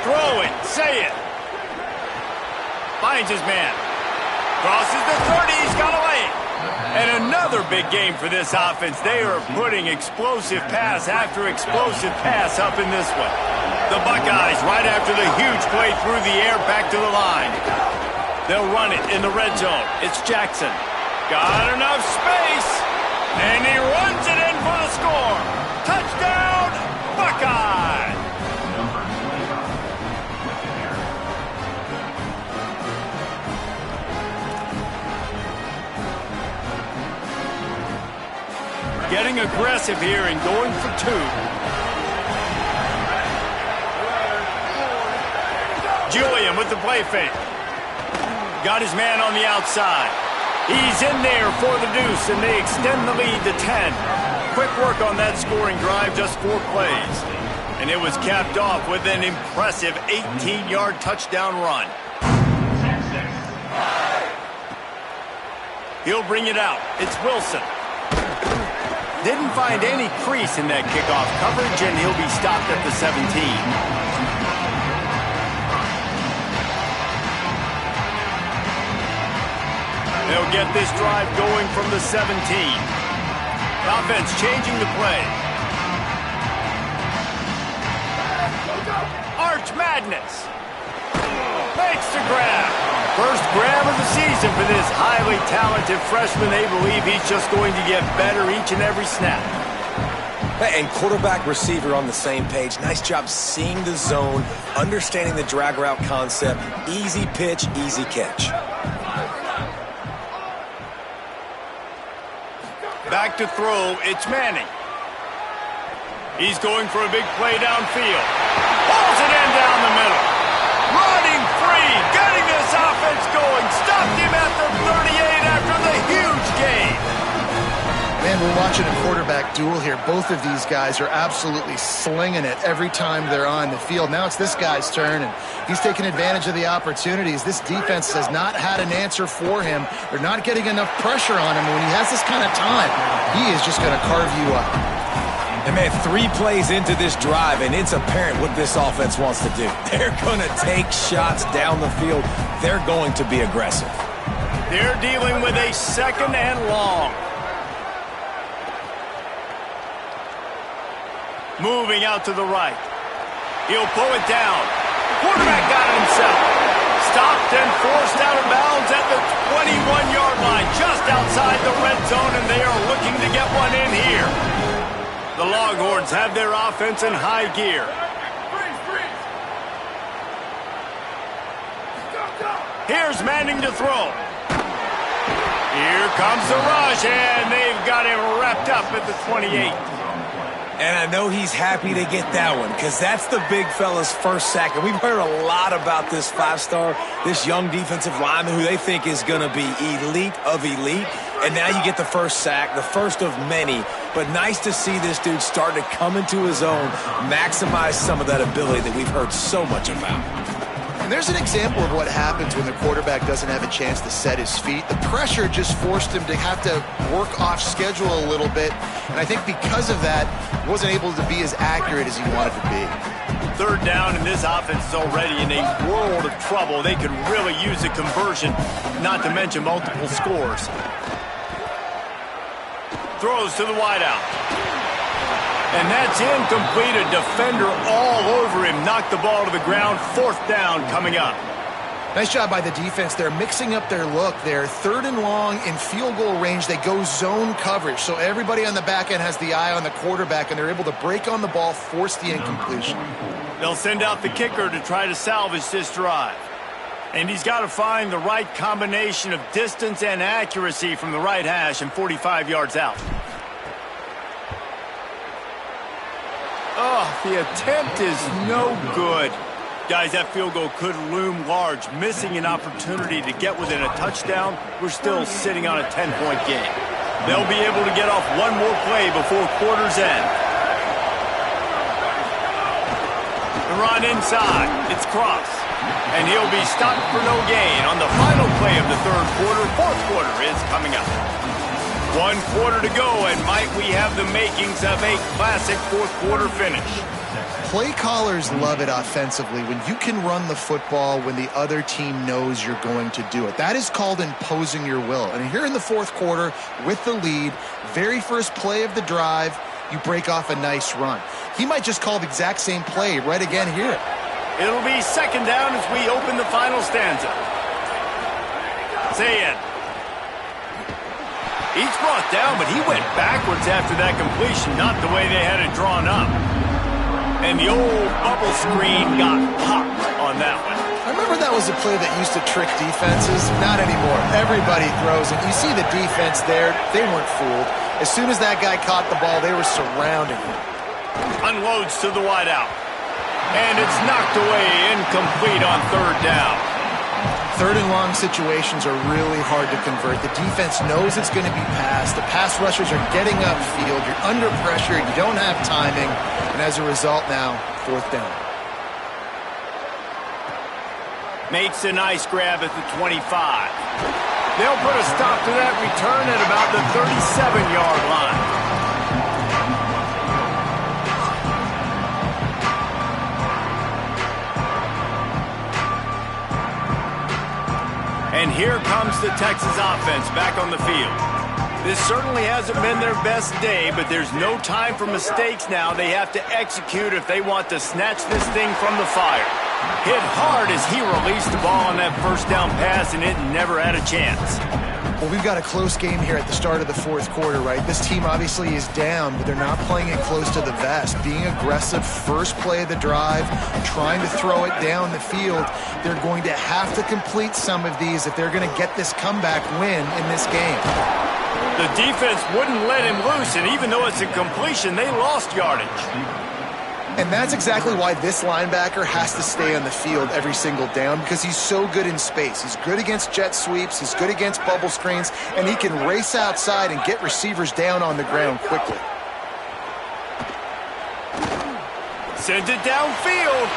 Throw it, say it. Finds his man. Crosses the 30, he's got a lane. And another big game for this offense. They are putting explosive pass after explosive pass up in this one. The Buckeyes, right after the huge play through the air, back to the line. They'll run it in the red zone. It's Jackson. Got enough space. And he runs it in for the score. Touchdown, Buckeye. Getting aggressive here and going for 2. Julian with the play fake. Got his man on the outside. He's in there for the deuce, and they extend the lead to 10. Quick work on that scoring drive, just 4 plays. And it was capped off with an impressive 18-yard touchdown run. He'll bring it out. It's Wilson. Didn't find any crease in that kickoff coverage, and he'll be stopped at the 17. They'll get this drive going from the 17. Offense changing the play. Arch Madness. Makes the grab. First grab of the season for this highly talented freshman. They believe he's just going to get better each and every snap. And quarterback receiver on the same page. Nice job seeing the zone, understanding the drag route concept. Easy pitch, easy catch. Back to throw, it's Manning. He's going for a big play downfield. Pulls it in down the middle. Running free, getting this offense going. Stopped him at the 38 after the huge gain. Man, we're watching a quarterback duel here. Both of these guys are absolutely slinging it every time they're on the field. Now it's this guy's turn, and he's taking advantage of the opportunities. This defense has not had an answer for him. They're not getting enough pressure on him. When he has this kind of time, he is just going to carve you up. And, man, 3 plays into this drive, and it's apparent what this offense wants to do. They're going to take shots down the field. They're going to be aggressive. They're dealing with a 2nd and long. Moving out to the right. He'll pull it down. Quarterback got it himself. Stopped and forced out of bounds at the 21-yard line, just outside the red zone, and they are looking to get one in here. The Longhorns have their offense in high gear. Here's Manning to throw. Here comes the rush, and they've got him wrapped up at the 28. And I know he's happy to get that one because that's the big fella's first sack. And we've heard a lot about this 5-star, this young defensive lineman who they think is going to be elite of elite. And now you get the first sack, the first of many. But nice to see this dude start to come into his own, maximize some of that ability that we've heard so much about. And there's an example of what happens when the quarterback doesn't have a chance to set his feet. The pressure just forced him to have to work off schedule a little bit. And I think because of that, he wasn't able to be as accurate as he wanted to be. 3rd down, and this offense is already in a world of trouble. They could really use a conversion, not to mention multiple scores. Throws to the wideout. And that's incomplete. A defender all over him. Knocked the ball to the ground. 4th down coming up. Nice job by the defense. They're mixing up their look. They're 3rd and long in field goal range. They go zone coverage. So everybody on the back end has the eye on the quarterback, and they're able to break on the ball, force the incompletion. They'll send out the kicker to try to salvage this drive. And he's got to find the right combination of distance and accuracy from the right hash and 45 yards out. Oh, the attempt is no good. Guys, that field goal could loom large. Missing an opportunity to get within a touchdown, we're still sitting on a 10-point game. They'll be able to get off one more play before quarter's end. The run inside. It's Cross. And he'll be stopped for no gain on the final play of the 3rd quarter. 4th quarter is coming up. 1 quarter to go, and might we have the makings of a classic 4th quarter finish. Play callers love it offensively when you can run the football when the other team knows you're going to do it. That is called imposing your will. And here in the 4th quarter with the lead, very first play of the drive, you break off a nice run. He might just call the exact same play right again here. It'll be 2nd down as we open the final stanza. Say it. He's brought down, but he went backwards after that completion, not the way they had it drawn up. And the old bubble screen got popped on that one. I remember that was a play that used to trick defenses. Not anymore. Everybody throws it. You see the defense there. They weren't fooled. As soon as that guy caught the ball, they were surrounding him. Unloads to the wideout. And it's knocked away, incomplete on 3rd down. 3rd and long situations are really hard to convert. The defense knows it's going to be passed. The pass rushers are getting upfield. You're under pressure. You don't have timing. And as a result now, 4th down. Makes a nice grab at the 25. They'll put a stop to that return at about the 37-yard line. And here comes the Texas offense back on the field. This certainly hasn't been their best day, but there's no time for mistakes now. They have to execute if they want to snatch this thing from the fire. Hit hard as he released the ball on that first down pass, and it never had a chance. Well, we've got a close game here at the start of the fourth quarter, right? This team obviously is down, but they're not playing it close to the vest. Being aggressive, first play of the drive, trying to throw it down the field. They're going to have to complete some of these if they're going to get this comeback win in this game. The defense wouldn't let him loose, and even though it's a completion, they lost yardage. And that's exactly why this linebacker has to stay on the field every single down, because he's so good in space. He's good against jet sweeps, he's good against bubble screens, and he can race outside and get receivers down on the ground quickly. Sends it downfield.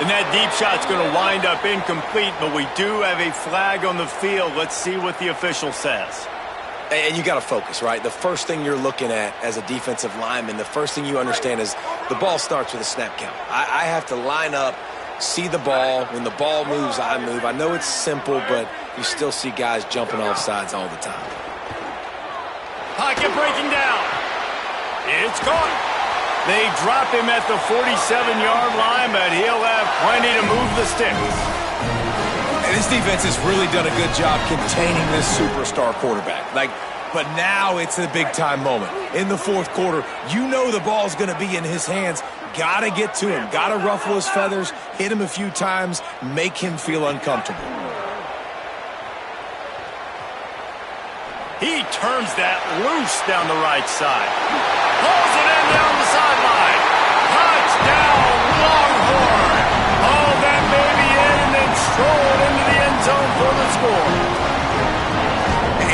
And that deep shot's going to wind up incomplete, but we do have a flag on the field. Let's see what the official says. And you got to focus, right? The first thing you're looking at as a defensive lineman, the first thing you understand is the ball starts with a snap count. I have to line up, see the ball. When the ball moves, I move. I know it's simple, but you still see guys jumping off sides all the time. Pocket breaking down. It's caught. They drop him at the 47-yard line, but he'll have plenty to move the sticks. And this defense has really done a good job containing this superstar quarterback. But now it's a big-time moment. In the fourth quarter, you know the ball's going to be in his hands. Got to get to him. Got to ruffle his feathers, hit him a few times, make him feel uncomfortable. He turns that loose down the right side. Pulls it in down the sideline. Touchdown, Longhorn. All that baby in and then strolled into the end zone for the score.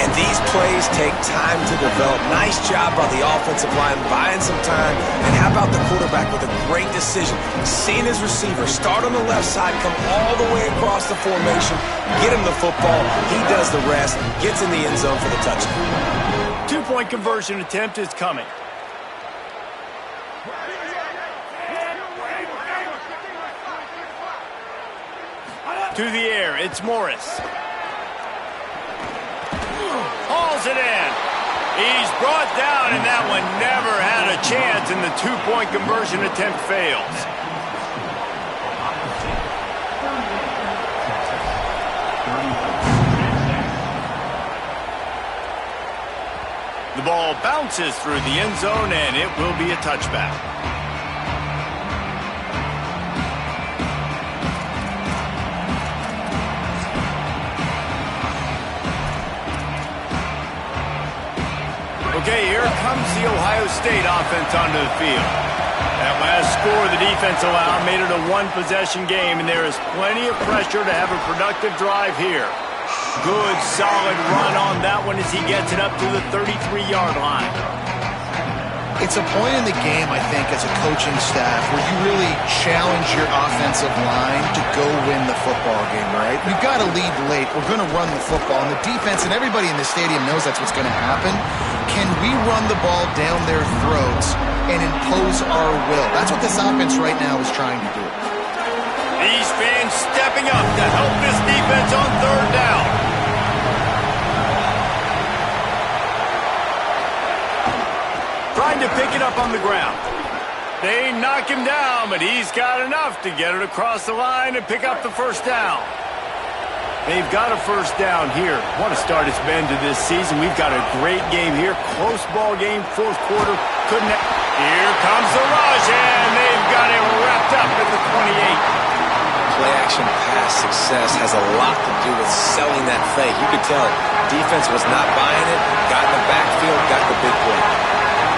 And these plays take time to develop. Nice job by the offensive line, buying some time. And how about the quarterback with a great decision? Seeing his receiver start on the left side, come all the way across the formation, get him the football. He does the rest, gets in the end zone for the touchdown. Two-point conversion attempt is coming. To the air, it's Morris. Hauls it in. He's brought down, and that one never had a chance, and the two-point conversion attempt fails. The ball bounces through the end zone, and it will be a touchback. Okay, here comes the Ohio State offense onto the field. That last score the defense allowed made it a one-possession game, and there is plenty of pressure to have a productive drive here. Good, solid run on that one as he gets it up to the 33-yard line. It's a point in the game, I think, as a coaching staff where you really challenge your offensive line to go win the football game, right? We've got to lead late. We're going to run the football. And the defense and everybody in the stadium knows that's what's going to happen. Can we run the ball down their throats and impose our will? That's what this offense right now is trying to do. These fans stepping up to help this defense on third down. Trying to pick it up on the ground. They knock him down, but he's got enough to get it across the line and pick up the first down. They've got a first down here. What a start it's been to this season. We've got a great game here. Close ball game, fourth quarter. Here comes the rush, and they've got him wrapped up at the 28. Play-action pass success has a lot to do with selling that fake. You could tell defense was not buying it, got in the backfield, got the big play.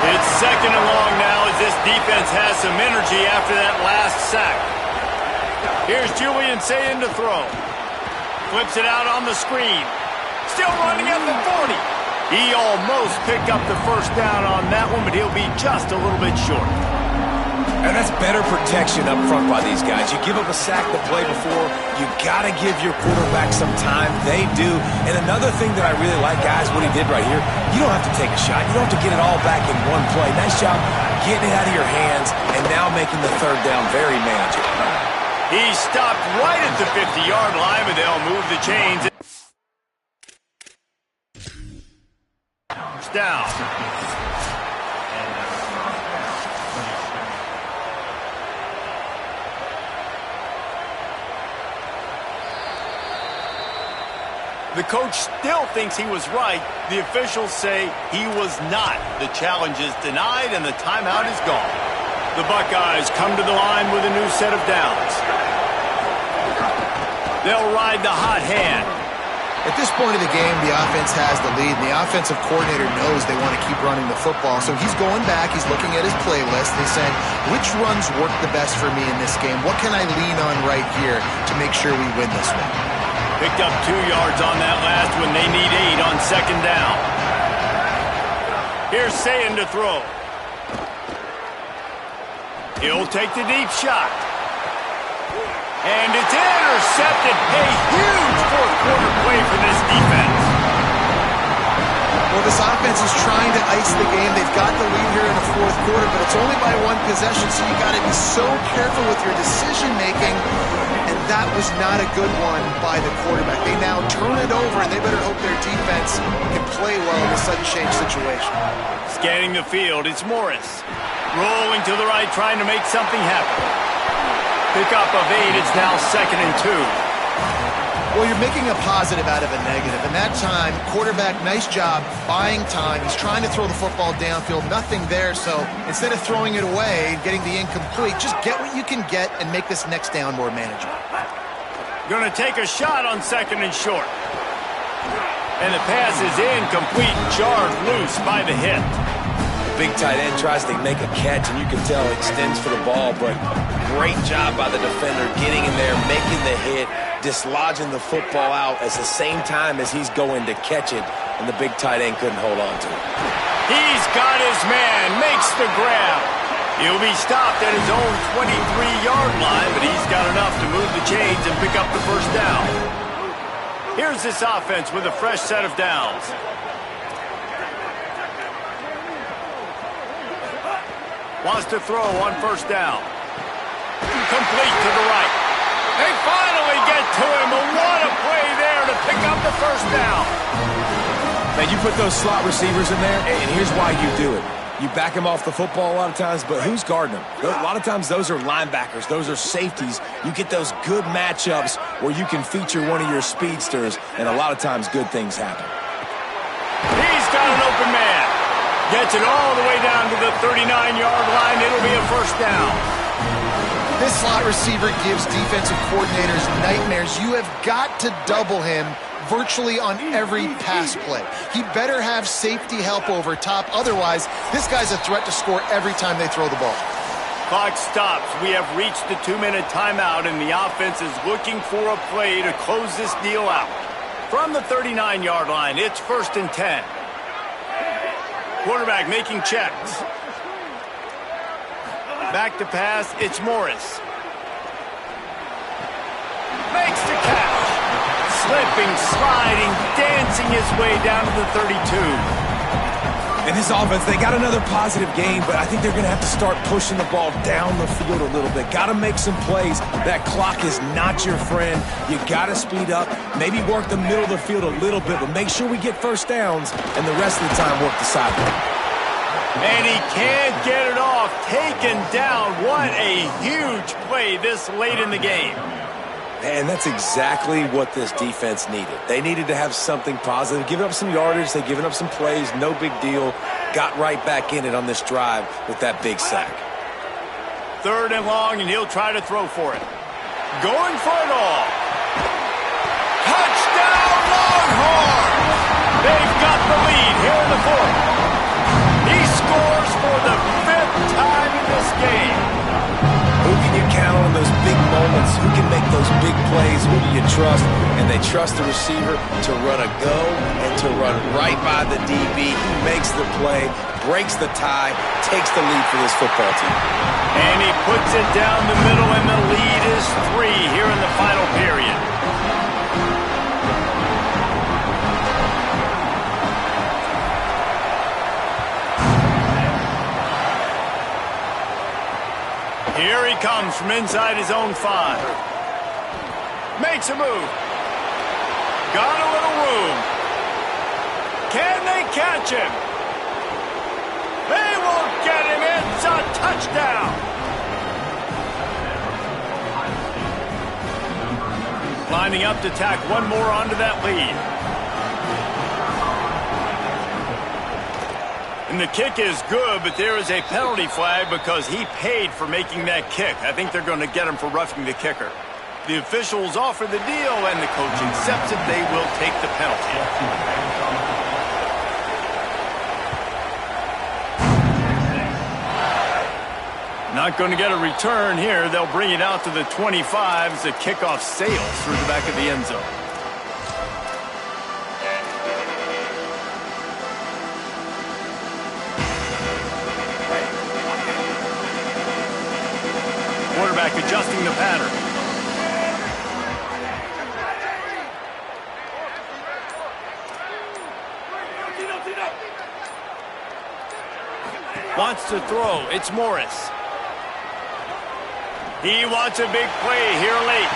It's second and long now as this defense has some energy after that last sack. Here's Julian Sayin to throw. Flips it out on the screen. Still running at the 40. He almost picked up the first down on that one, but he'll be just a little bit short. And that's better protection up front by these guys. You give up a sack the play before, you got to give your quarterback some time. They do. And another thing that I really like, guys, what he did right here, you don't have to take a shot. You don't have to get it all back in one play. Nice job getting it out of your hands and now making the third down very manageable. He's stopped right at the 50-yard line, but they'll move the chains. Down. The coach still thinks he was right. The officials say he was not. The challenge is denied and the timeout is gone. The Buckeyes come to the line with a new set of downs. They'll ride the hot hand. At this point of the game, the offense has the lead, and the offensive coordinator knows they want to keep running the football. So he's going back, he's looking at his playlist, and he's saying, which runs work the best for me in this game? What can I lean on right here to make sure we win this one? Picked up 2 yards on that last one. They need 8 on second down. Here's Sayin to throw. He'll take the deep shot. And it's intercepted. A huge fourth-quarter play for this defense. Well, this offense is trying to ice the game. They've got the lead here in the fourth quarter, but it's only by 1 possession, so you got to be so careful with your decision-making. And that was not a good one by the quarterback. They now turn it over, and they better hope their defense can play well in a sudden change situation. Scanning the field, it's Morris. Rolling to the right, trying to make something happen. Pickup of 8, it's now 2nd and 2. Well, you're making a positive out of a negative. And that time, quarterback, nice job buying time. He's trying to throw the football downfield, nothing there. So instead of throwing it away and getting the incomplete, just get what you can get and make this next down more manageable. Going to take a shot on 2nd and short. And the pass is incomplete, jarred loose by the hit. Big tight end tries to make a catch, and you can tell he extends for the ball, but great job by the defender getting in there, making the hit, dislodging the football out at the same time as he's going to catch it, and the big tight end couldn't hold on to it. He's got his man, makes the grab. He'll be stopped at his own 23-yard line, but he's got enough to move the chains and pick up the first down. Here's this offense with a fresh set of downs. Wants to throw on first down. Complete to the right. They finally get to him. What a play there to pick up the first down. Man, you put those slot receivers in there, and here's why you do it. You back him off the football a lot of times, but who's guarding him? A lot of times those are linebackers. Those are safeties. You get those good matchups where you can feature one of your speedsters, and a lot of times good things happen. He's got an open man. Gets it all the way down to the 39-yard line. It'll be a first down. This slot receiver gives defensive coordinators nightmares. You have got to double him virtually on every pass play. He better have safety help over top. Otherwise, this guy's a threat to score every time they throw the ball. Clock stops. We have reached the 2-minute timeout, and the offense is looking for a play to close this deal out. From the 39-yard line, it's 1st and 10. Quarterback making checks. Back to pass, it's Morris. Makes the catch. Slipping, sliding, dancing his way down to the 32. In this offense, they got another positive game, but I think they're going to have to start pushing the ball down the field a little bit. Got to make some plays. That clock is not your friend. You got to speed up, maybe work the middle of the field a little bit, but make sure we get first downs, and the rest of the time work the sideline. And he can't get it off. Taken down. What a huge play this late in the game. And that's exactly what this defense needed. They needed to have something positive. Giving up some yardage, they've given up some plays, no big deal. Got right back in it on this drive with that big sack. 3rd and long, and he'll try to throw for it. Going for it all. Touchdown, Longhorns! They've got the lead here in the 4th. He scores for the 5th time in this game. Who can you count on those big moments? Who can make those big plays? Who do you trust? And they trust the receiver to run a go and to run right by the DB. He makes the play, breaks the tie, takes the lead for this football team. And he puts it down the middle, and the lead is 3 here in the final period. Here he he comes from inside his own 5. Makes a move. Got a little room. Can they catch him? They won't get him. It's a touchdown. Lining up to tack one more onto that lead. And the kick is good, but there is a penalty flag because he paid for making that kick. I think they're going to get him for roughing the kicker. The officials offer the deal, and the coach accepts it. They will take the penalty. Not going to get a return here. They'll bring it out to the 25 as the kickoff sails through the back of the end zone. Quarterback adjusting the pattern. Wants to throw. It's Morris. He wants a big play here late.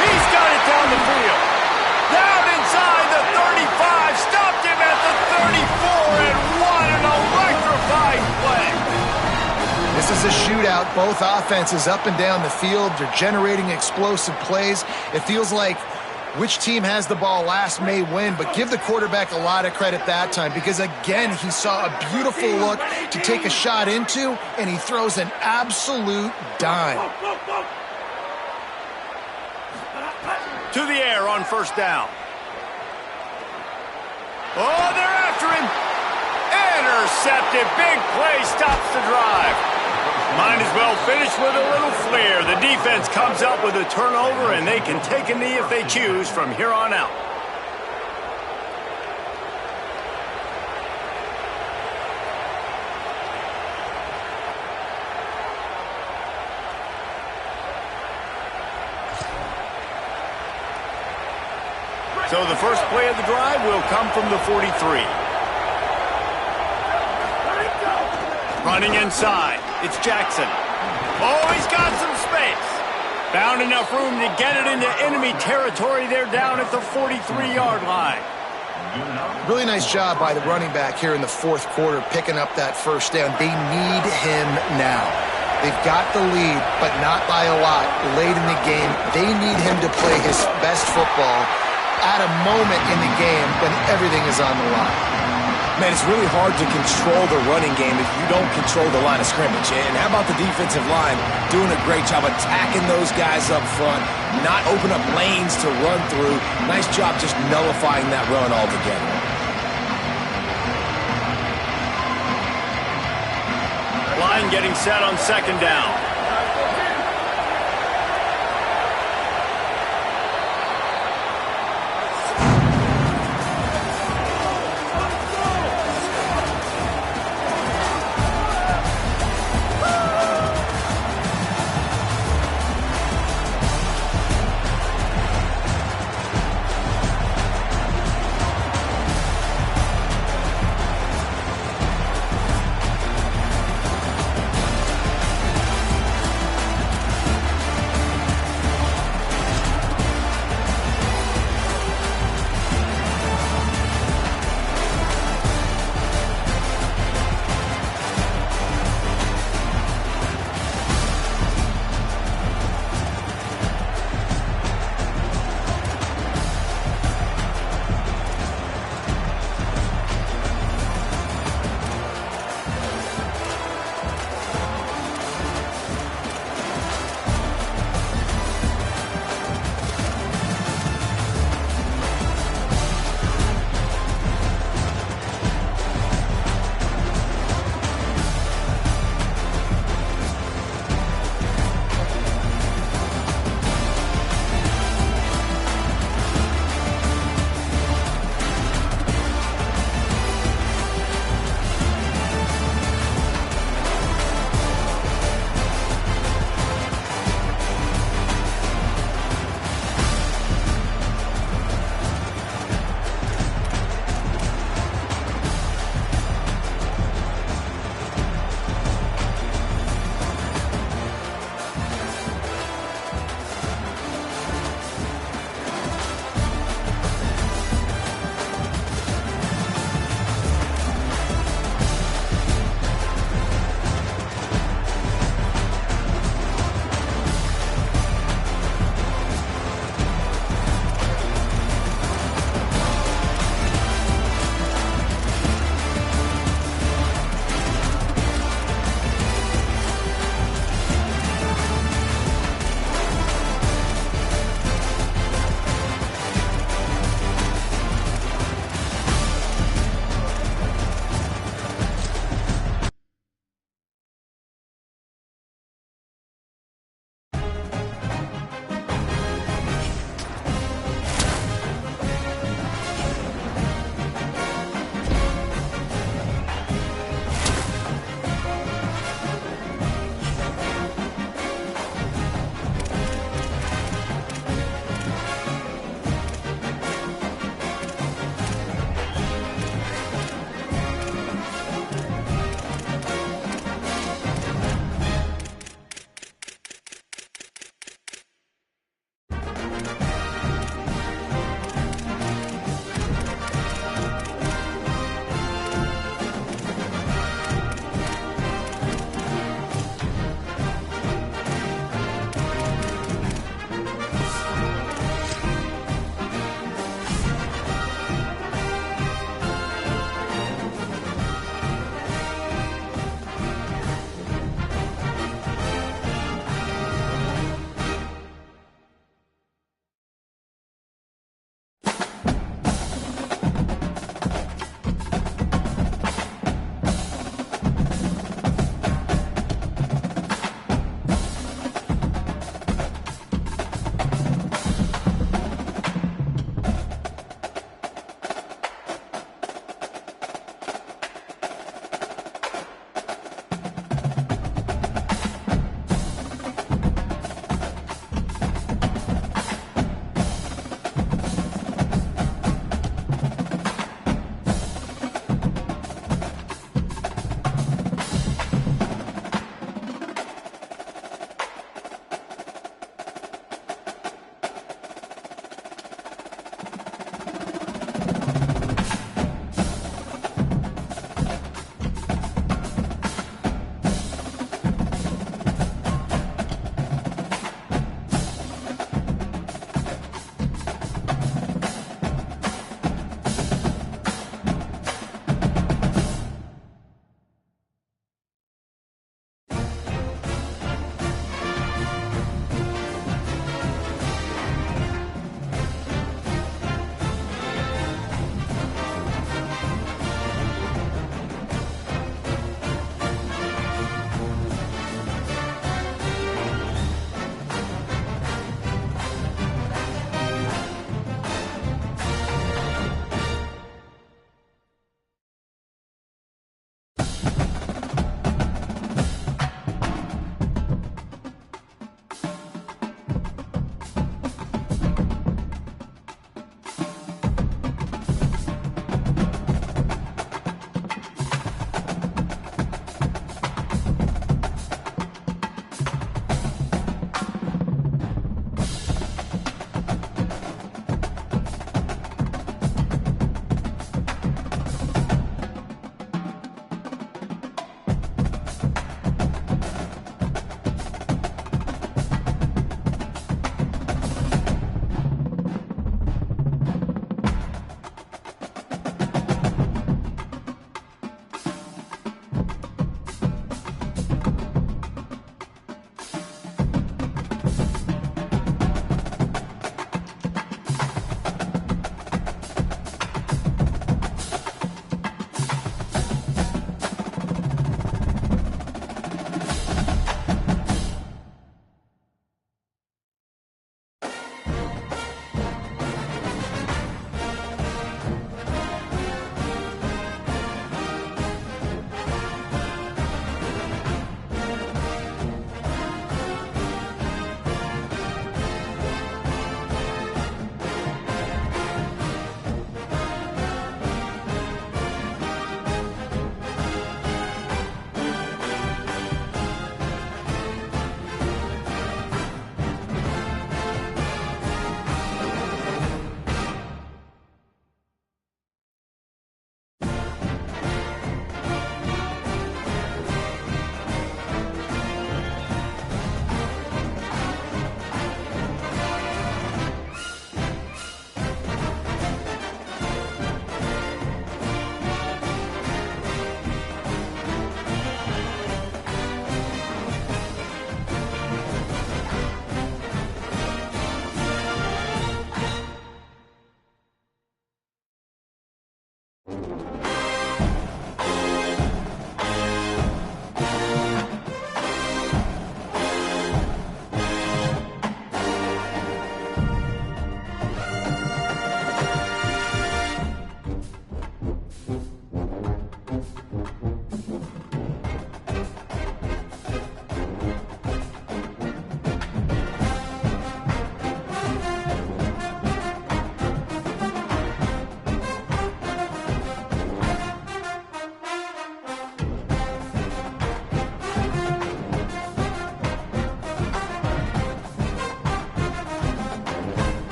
He's got it down the field. Down inside the 35. Stopped him at the 34. And what an electrifying play. This is a shootout. Both offenses up and down the field. They're generating explosive plays. It feels like which team has the ball last may win, but give the quarterback a lot of credit that time because, again, he saw a beautiful look to take a shot into, and he throws an absolute dime. To the air on first down. Oh, they're after him. Intercepted. Big play stops the drive. Might as well finish with a little flair. The defense comes up with a turnover, and they can take a knee if they choose from here on out. So the first play of the drive will come from the 43. Running inside. It's Jackson. Oh, he's got some space. Found enough room to get it into enemy territory. They're down at the 43-yard line. Really nice job by the running back here in the fourth quarter picking up that first down. They need him now. They've got the lead, but not by a lot late in the game. They need him to play his best football at a moment in the game when everything is on the line. Man, it's really hard to control the running game if you don't control the line of scrimmage. And how about the defensive line doing a great job attacking those guys up front, not open up lanes to run through. Nice job just nullifying that run altogether. Line getting set on second down.